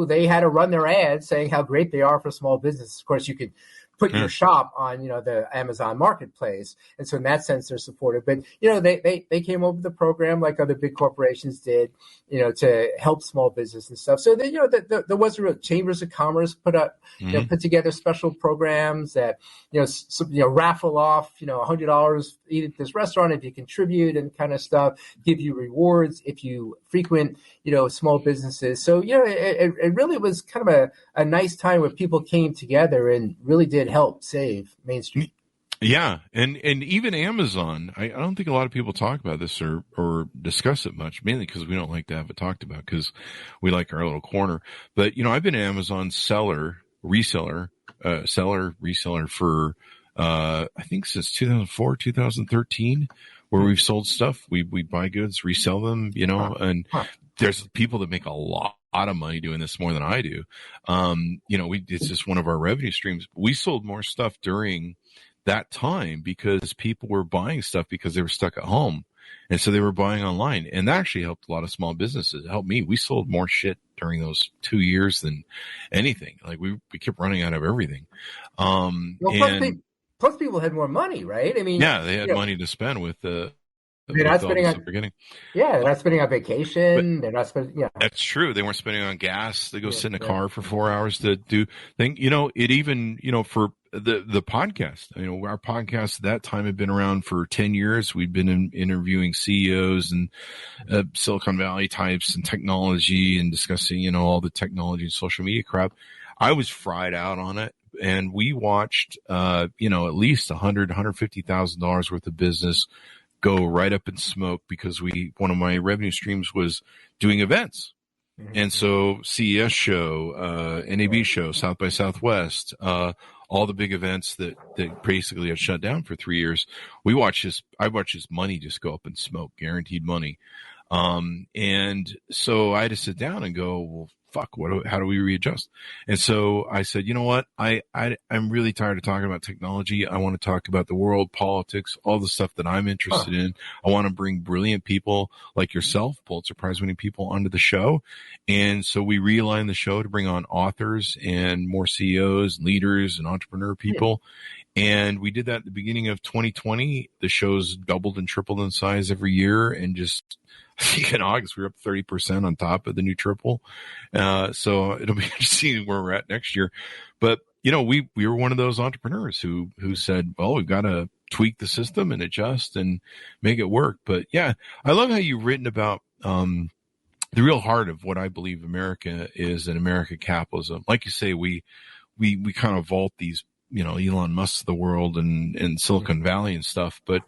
they had to run their ads saying how great they are for small business. Of course, you could put your shop on, the Amazon marketplace. And so in that sense, they're supportive. But, they came over the program like other big corporations did, to help small business and stuff. So, there was a real Chambers of Commerce put together special programs that, raffle off, $100, eat at this restaurant if you contribute and kind of stuff, give you rewards if you frequent, small businesses. So, it really was kind of a nice time where people came together and really did help save Main Street. Yeah. And even Amazon, I don't think a lot of people talk about this or discuss it much, mainly because we don't like to have it talked about because we like our little corner. But, I've been an Amazon reseller for, I think since 2004, 2013, where we've sold stuff. We buy goods, resell them, and there's people that make a lot of money doing this, more than I do. It's just one of our revenue streams. We sold more stuff during that time because people were buying stuff because they were stuck at home. And so they were buying online, and that actually helped a lot of small businesses. It helped me. We sold more shit during those 2 years than anything. Like we kept running out of everything. Plus people had more money, right? They had money to spend with they're not spending on they're not spending on vacation. They're not spending. That's true. They weren't spending on gas. They go sit in a car for 4 hours to do thing. It even for the podcast. Our podcast at that time had been around for 10 years. We'd been interviewing CEOs and Silicon Valley types and technology and discussing all the technology and social media crap. I was fried out on it. And we watched, at least $150,000 worth of business go right up in smoke because one of my revenue streams was doing events. Mm-hmm. And so CES show, NAB show, South by Southwest, all the big events that basically had shut down for 3 years. I watched this money just go up in smoke, guaranteed money. And so I had to sit down and go, well, fuck, how do we readjust? And so I said, you know what? I'm really tired of talking about technology. I want to talk about the world, politics, all the stuff that I'm interested in. I want to bring brilliant people like yourself, Pulitzer Prize winning people, onto the show. And so we realigned the show to bring on authors and more CEOs, leaders, and entrepreneur people. And we did that at the beginning of 2020. The show's doubled and tripled in size every year. And just, I think in August, we were up 30% on top of the new triple. So it'll be interesting where we're at next year. But, we were one of those entrepreneurs who said, well, we've got to tweak the system and adjust and make it work. But yeah, I love how you've written about, the real heart of what I believe America is, and American capitalism. Like you say, we kind of vault these, Elon Musk of the world and Silicon Valley and stuff, but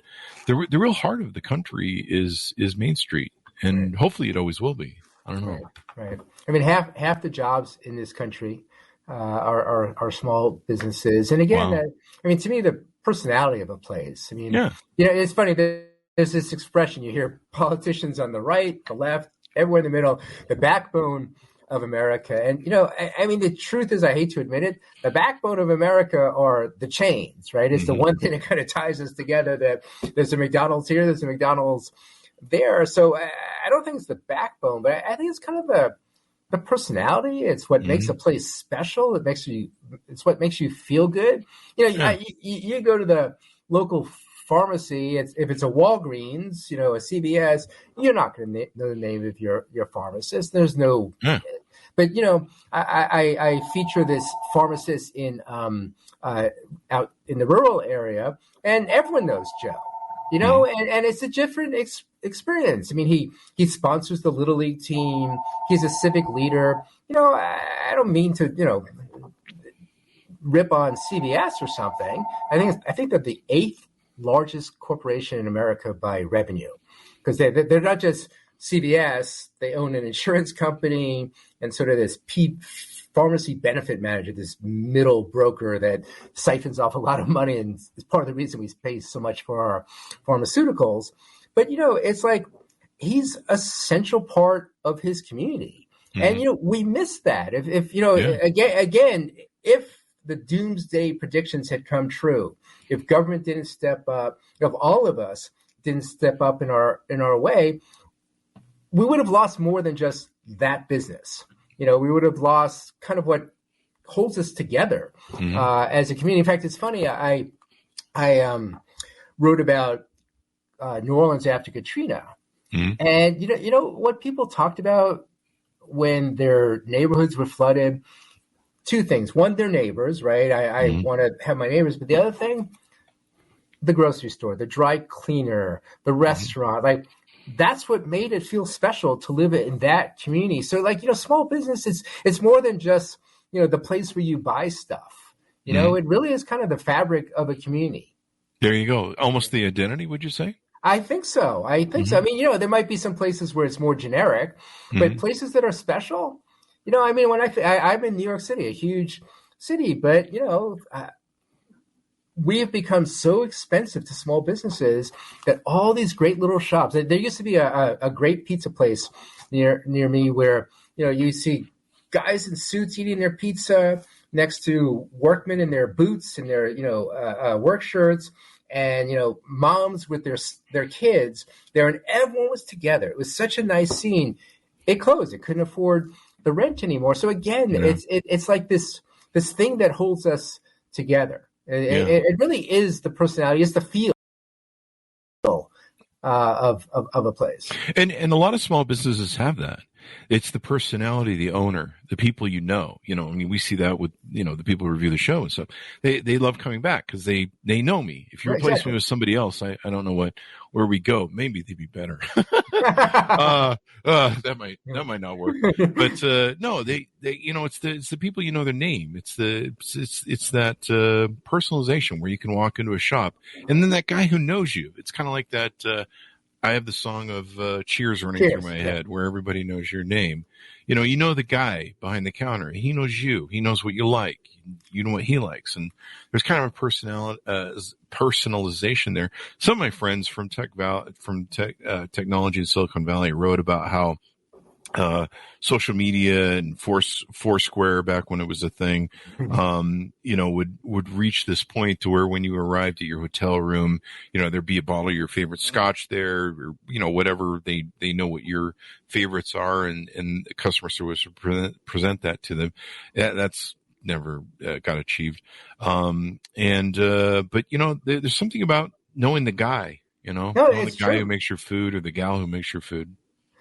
the real heart of the country is Main Street, and hopefully it always will be. I don't know. Right. I mean, half the jobs in this country are small businesses, and again, Wow. I mean, to me, the personality of a place. I mean, Yeah. It's funny that there's this expression you hear: politicians on the right, the left, everywhere in the middle, the backbone of America. And, I mean, the truth is, I hate to admit it, the backbone of America are the chains, right? It's the one thing that kind of ties us together, that there's a McDonald's here, there's a McDonald's there. So I don't think it's the backbone, but I think it's kind of the personality. It's what makes a place special. It's what makes you feel good. You go to the local pharmacy, if it's a Walgreens, a CVS, you're not going to know the name of your pharmacist. There's no, but I feature this pharmacist in out in the rural area, and everyone knows Joe. And it's a different experience. I mean, he sponsors the Little League team. He's a civic leader. I don't mean to rip on CVS or something. I think that the 8th largest corporation in America by revenue, because they're not just CVS. They own an insurance company and sort of this pharmacy benefit manager, this middle broker that siphons off a lot of money, and is part of the reason we pay so much for our pharmaceuticals. But it's like he's a central part of his community, and we miss that. If again, if the doomsday predictions had come true, if government didn't step up, if all of us didn't step up in our way, we would have lost more than just that business. We would have lost kind of what holds us together as a community. In fact, it's funny. I wrote about New Orleans after Katrina, and what people talked about when their neighborhoods were flooded. Two things. One, their neighbors, right? I want to have my neighbors. But the other thing, the grocery store, the dry cleaner, the restaurant, like that's what made it feel special to live in that community. So small business, it's more than just, the place where you buy stuff. It really is kind of the fabric of a community. There you go. Almost the identity, would you say? I think so. I mean, there might be some places where it's more generic, but places that are special, I mean, when I'm in New York City, a huge city, but, we have become so expensive to small businesses that all these great little shops, there used to be a great pizza place near me where, you see guys in suits eating their pizza next to workmen in their boots and their, work shirts, and, moms with their kids there, and everyone was together. It was such a nice scene. It closed. It couldn't afford the rent anymore. So again, it's like this thing that holds us together. It really is the personality, it's the feel of a place. And a lot of small businesses have that. It's the personality, the owner, the people I mean, we see that with, the people who review the show and stuff. They love coming back because they know me. If you replace me with somebody else, I don't know where we go. Maybe they'd be better. That might not work. But no, they it's the people their name. It's that personalization where you can walk into a shop and then that guy who knows you. It's kind of like that. I have the song of Cheers running through my head where everybody knows your name. You know the guy behind the counter. He knows you. He knows what you like. You know what he likes. And there's kind of a personalization there. Some of my friends from technology in Silicon Valley wrote about how social media and Foursquare back when it was a thing, would reach this point to where when you arrived at your hotel room, there'd be a bottle of your favorite scotch there, or, whatever they know what your favorites are, and the customer service would present that to them. That's never got achieved. But there's something about knowing the guy, knowing the guy who makes your food or the gal who makes your food.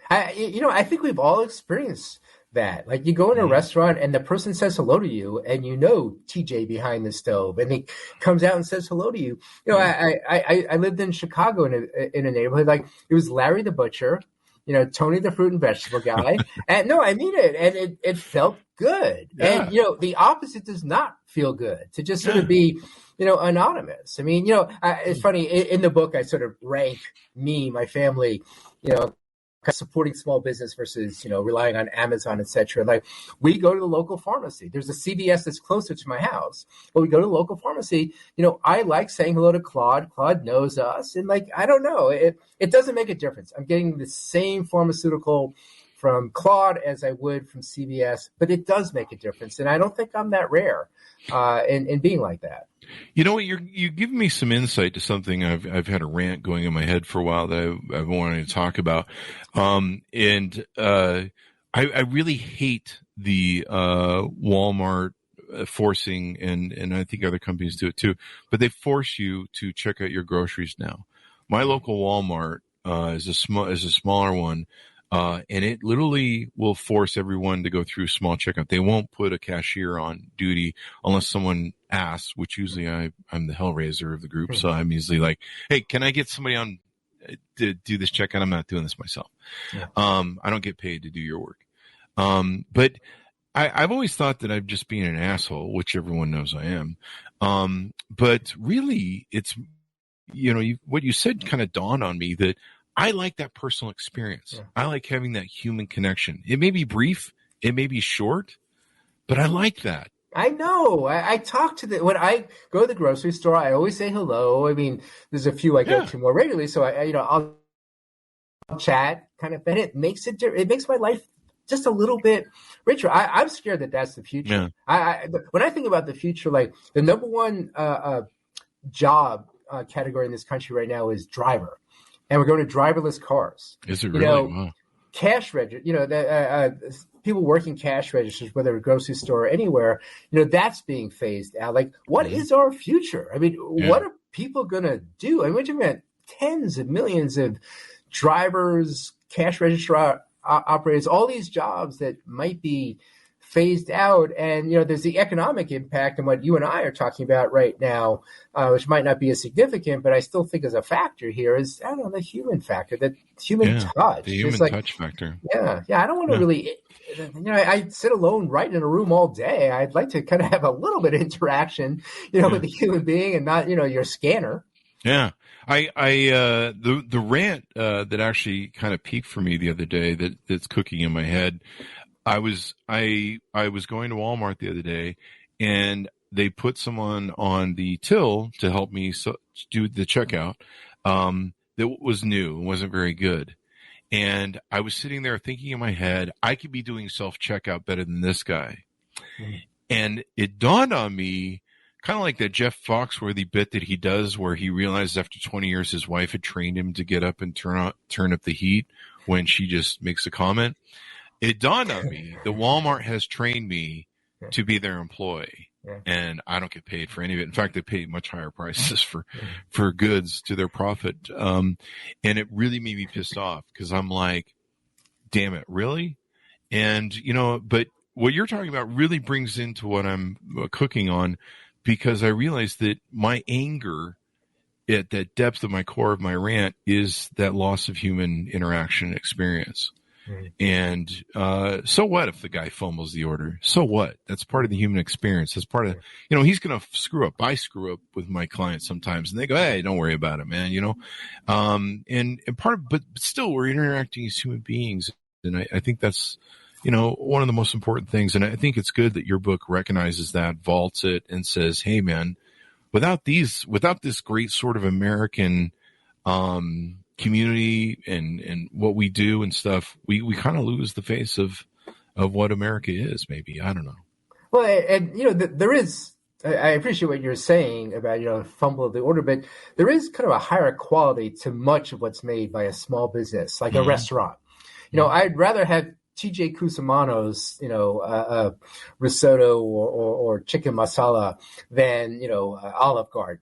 I think we've all experienced that. Like you go in a restaurant and the person says hello to you, and TJ behind the stove, and he comes out and says hello to you. I lived in Chicago in a neighborhood, like it was Larry the Butcher, Tony the fruit and vegetable guy. And no, I mean it. And it felt good. Yeah. And, the opposite does not feel good, to just sort of be, anonymous. I mean, it's funny. In the book, I sort of rank my family, supporting small business versus, relying on Amazon, et cetera. Like, we go to the local pharmacy. There's a CVS that's closer to my house, but we go to the local pharmacy. I like saying hello to Claude. Claude knows us. And I don't know, it doesn't make a difference. I'm getting the same pharmaceutical from Claude as I would from CVS, but it does make a difference. And I don't think I'm that rare in being like that. You know what? You're giving me some insight to something I've had a rant going in my head for a while that I've wanted to talk about. I really hate the Walmart forcing, and I think other companies do it too, but they force you to check out your groceries now. My local Walmart is a smaller one. And it literally will force everyone to go through small checkout. They won't put a cashier on duty unless someone asks, which usually I'm the hellraiser of the group. So I'm usually like, hey, can I get somebody on to do this checkout? I'm not doing this myself. Yeah. I don't get paid to do your work. But I've always thought that I'm just being an asshole, which everyone knows I am. But really it's, what you said kind of dawned on me that I like that personal experience. Yeah. I like having that human connection. It may be brief, it may be short, but I like that. I know. I talk to when I go to the grocery store, I always say hello. I mean, there's a few I go to more regularly, so I'll chat kind of, and it makes my life just a little bit richer. I'm scared that that's the future. Yeah. When I think about the future, like the number one job category in this country right now is driver. And we're going to driverless cars. Is it really? Wow. Cash register, people working cash registers, whether a grocery store or anywhere, that's being phased out. Like, what is our future? I mean, what are people going to do? I mean, we're talking about tens of millions of drivers, cash register operators, all these jobs that might be phased out. And, there's the economic impact and what you and I are talking about right now, which might not be as significant, but I still think is a factor here is, I don't know, the human factor, the human touch. The human touch factor. Yeah. I don't want to really, I sit alone right in a room all day. I'd like to kind of have a little bit of interaction, with a human being and not, your scanner. Yeah. The rant that actually kind of peaked for me the other day that's cooking in my head. I was going to Walmart the other day, and they put someone on the till to help me do the checkout. That was new and wasn't very good. And I was sitting there thinking in my head, I could be doing self-checkout better than this guy. Mm-hmm. And it dawned on me, kind of like that Jeff Foxworthy bit that he does where he realizes after 20 years his wife had trained him to get up and turn up the heat when she just makes a comment. It dawned on me that Walmart has trained me to be their employee, and I don't get paid for any of it. In fact, they pay much higher prices for goods to their profit. And it really made me pissed off because I'm like, damn it, really? And, but what you're talking about really brings into what I'm cooking on, because I realized that my anger at that depth of my core of my rant is that loss of human interaction experience. And so what if the guy fumbles the order? So what? That's part of the human experience. That's part of, he's going to screw up. I screw up with my clients sometimes, and they go, hey, don't worry about it, man, and part of, but still we're interacting as human beings. And I think that's, one of the most important things. And I think it's good that your book recognizes that, vaults it, and says, hey, man, without this great sort of American, community and what we do and stuff, we kind of lose the face of what America is, maybe. I don't know. Well, and there is, I appreciate what you're saying about, fumble of the order, but there is kind of a higher quality to much of what's made by a small business, like a restaurant. I'd rather have TJ Cusimano's, risotto or chicken masala than, Olive Garden,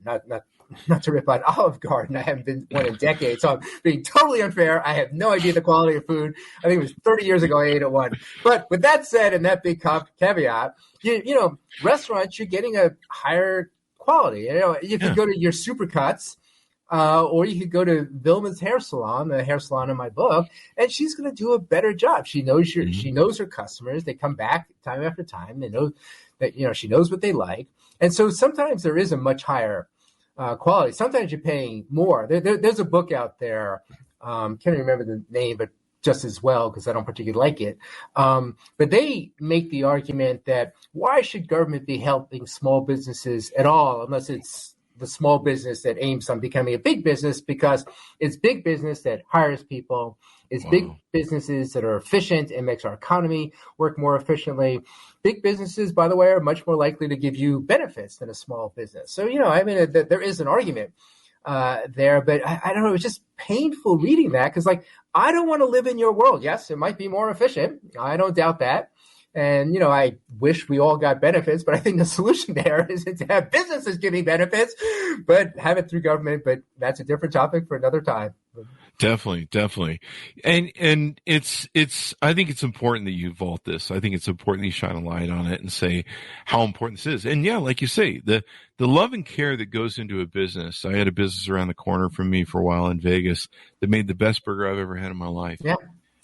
not to rip on Olive Garden. I haven't been one in decades, so I'm being totally unfair. I have no idea the quality of food. I think it was 30 years ago I ate at one. But with that said, and that big caveat, restaurants, you're getting a higher quality. If you go to your Supercuts, or you could go to Vilma's hair salon, the hair salon in my book, and she's going to do a better job. She knows she knows her customers. They come back time after time. They know that, she knows what they like. And so sometimes there is a much higher quality. Sometimes you're paying more. There's a book out there. Can't remember the name, but just as well, because I don't particularly like it. But they make the argument that why should government be helping small businesses at all, unless it's the small business that aims on becoming a big business, because it's big business that hires people. It's big businesses that are efficient and makes our economy work more efficiently. Big businesses, by the way, are much more likely to give you benefits than a small business. So, there is an argument there, but I don't know. It's just painful reading that, because I don't want to live in your world. Yes, it might be more efficient. I don't doubt that. And, I wish we all got benefits, but I think the solution there is to have businesses giving benefits, but have it through government. But that's a different topic for another time. Definitely. And I think it's important that you vault this. I think it's important that you shine a light on it and say how important this is. And yeah, like you say, the love and care that goes into a business. I had a business around the corner from me for a while in Vegas that made the best burger I've ever had in my life. Yeah.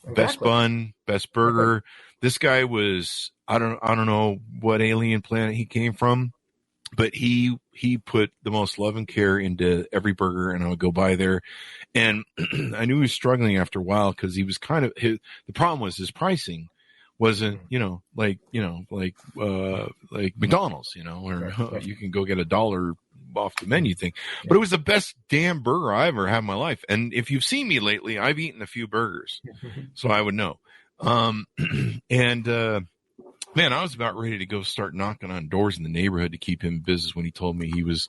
Exactly. Best bun, best burger. This guy was, I don't know what alien planet he came from, but he put the most love and care into every burger, and I would go by there. And I knew he was struggling after a while, because he was the problem was his pricing wasn't, like McDonald's, where you can go get $1 off the menu thing. But it was the best damn burger I ever had in my life. And if you've seen me lately, I've eaten a few burgers, so I would know. Man, I was about ready to go start knocking on doors in the neighborhood to keep him in business when he told me he was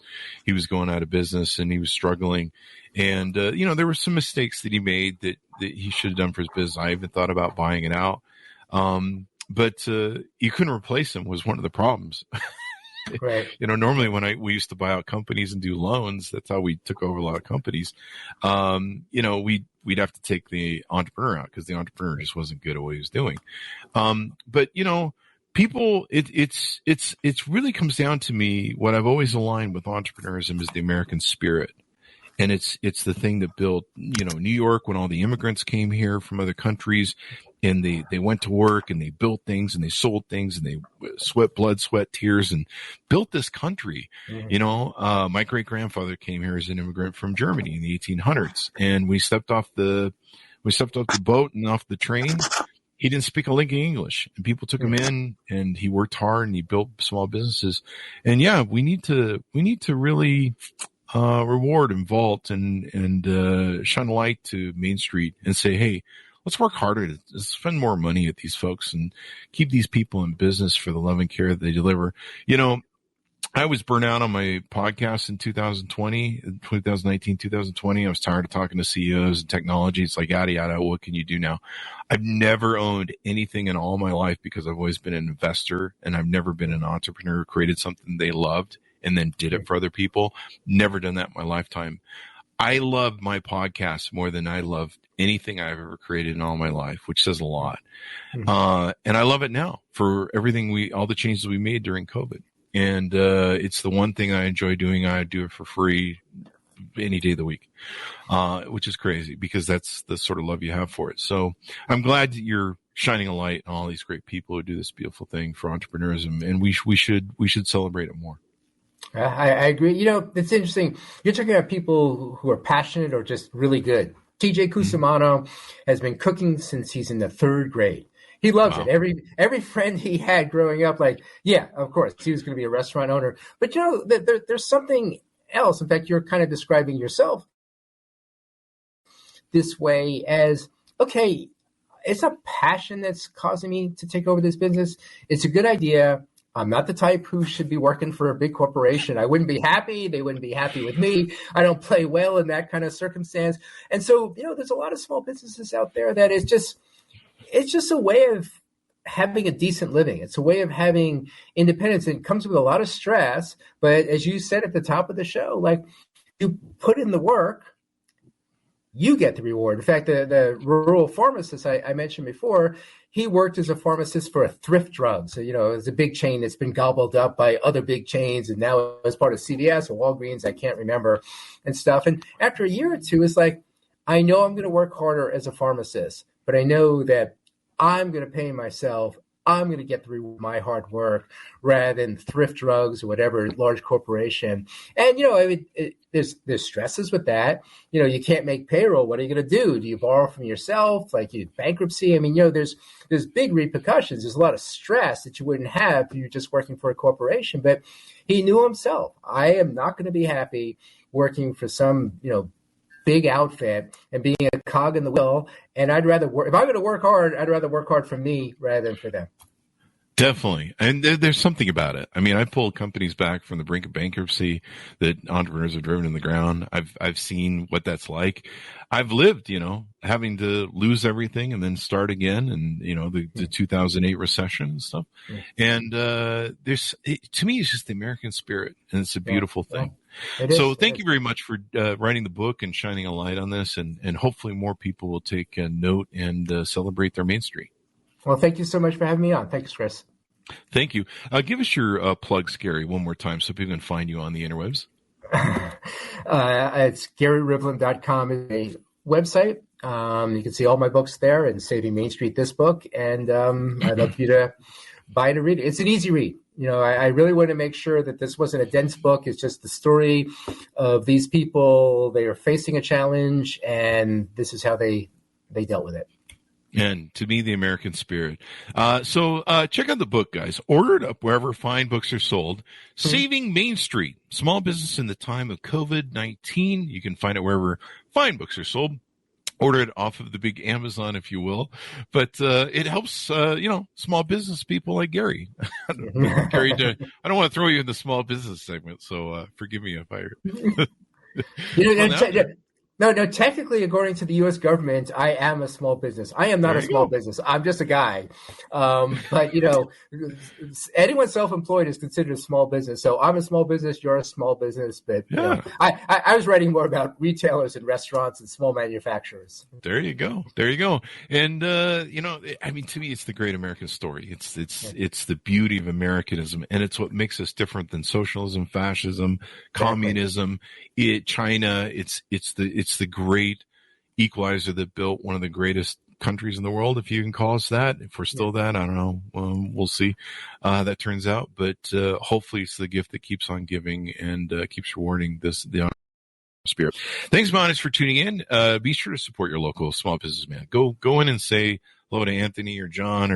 going out of business and he was struggling. And, there were some mistakes that he made that he should have done for his business. I even thought about buying it out. But you couldn't replace him was one of the problems. Right. Normally when we used to buy out companies and do loans, that's how we took over a lot of companies. We'd have to take the entrepreneur out, because the entrepreneur just wasn't good at what he was doing. But people, it's really comes down to me. What I've always aligned with entrepreneurism is the American spirit. And it's the thing that built, New York, when all the immigrants came here from other countries, and they went to work and they built things and they sold things and they sweat, tears, and built this country. Mm-hmm. My great grandfather came here as an immigrant from Germany in the 1800s, and we stepped off the boat and off the train. He didn't speak a lick of English, and people took him in, and he worked hard and he built small businesses. And yeah, we need to really reward and vault and shine a light to Main Street and say, hey, let's work harder to spend more money at these folks and keep these people in business for the love and care that they deliver. I was burnt out on my podcast in 2019, 2020. I was tired of talking to CEOs and technology. It's like, yada, yada, what can you do now? I've never owned anything in all my life, because I've always been an investor, and I've never been an entrepreneur who created something they loved and then did it for other people. Never done that in my lifetime. I love my podcast more than I loved anything I've ever created in all my life, which says a lot. Mm-hmm. And I love it now for everything all the changes we made during COVID. And it's the one thing I enjoy doing. I do it for free any day of the week, which is crazy, because that's the sort of love you have for it. So I'm glad that you're shining a light on all these great people who do this beautiful thing for entrepreneurism, and we should celebrate it more. I agree. It's interesting. You're talking about people who are passionate or just really good. TJ Cusimano has been cooking since he's in the 3rd grade. He loves it. Every friend he had growing up, yeah, of course, he was going to be a restaurant owner. But, there's something else. In fact, you're kind of describing yourself this way as, okay, it's a passion that's causing me to take over this business. It's a good idea. I'm not the type who should be working for a big corporation. I wouldn't be happy. They wouldn't be happy with me. I don't play well in that kind of circumstance. And so, there's a lot of small businesses out there that it's just a way of having a decent living. It's a way of having independence. It comes with a lot of stress. But as you said at the top of the show, you put in the work, you get the reward. In fact, the rural pharmacist I mentioned before, he worked as a pharmacist for a thrift drug. So, it's a big chain that's been gobbled up by other big chains, and now as part of CVS or Walgreens, I can't remember, and stuff. And after a year or two, it's like, I know I'm going to work harder as a pharmacist, but I know that I'm going to pay myself. I'm going to get the reward of my hard work rather than thrift drugs or whatever large corporation. And, there's stresses with that. You can't make payroll. What are you going to do? Do you borrow from yourself? Like bankruptcy? I mean, there's big repercussions. There's a lot of stress that you wouldn't have if you're just working for a corporation. But he knew himself. I am not going to be happy working for some, big outfit and being a cog in the wheel. And I'd rather work, if I'm going to work hard, I'd rather work hard for me rather than for them. Definitely. And there's something about it. I mean, I pulled companies back from the brink of bankruptcy that entrepreneurs have driven in the ground. I've seen what that's like. I've lived, having to lose everything and then start again, and, the 2008 recession and stuff. And to me, it's just the American spirit, and it's a beautiful thing. So thank you very much for writing the book and shining a light on this, and hopefully more people will take note and celebrate their Main Street. Well, thank you so much for having me on. Thanks, Chris. Thank you. Give us your plug, Gary, one more time so people can find you on the interwebs. It's GaryRivlin.com is a website. You can see all my books there, and Saving Main Street, this book. And I'd love for you to buy it and read it. It's an easy read. I really want to make sure that this wasn't a dense book. It's just the story of these people. They are facing a challenge, and this is how they dealt with it. And to me, the American spirit. So check out the book, guys. Order it up wherever fine books are sold. Saving Main Street, Small Business in the Time of COVID-19. You can find it wherever fine books are sold. Order it off of the big Amazon, if you will. But it helps, small business people like Gary. Gary, I don't want to throw you in the small business segment, so forgive me if I... No, technically, according to the U.S. government, I am a small business. I am not a small business. I'm just a guy. But, anyone self-employed is considered a small business. So I'm a small business. You're a small business. But I was writing more about retailers and restaurants and small manufacturers. There you go. And, to me, it's the great American story. It's the beauty of Americanism. And it's what makes us different than socialism, fascism, communism, China. It's the great equalizer that built one of the greatest countries in the world, if you can call us that. If we're still that, I don't know. We'll see. That turns out, but hopefully it's the gift that keeps on giving and keeps rewarding the spirit. Thanks, Monis, for tuning in. Be sure to support your local small businessman. Go in and say hello to Anthony or John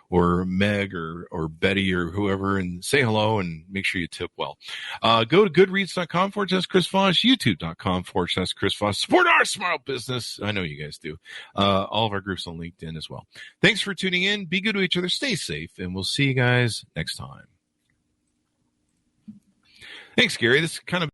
or Meg or Betty or whoever, and say hello and make sure you tip well. Go to goodreads.com/Chris Voss, youtube.com/Chris Voss. Support our small business. I know you guys do. All of our groups on LinkedIn as well. Thanks for tuning in. Be good to each other. Stay safe, and we'll see you guys next time. Thanks, Gary. This kind of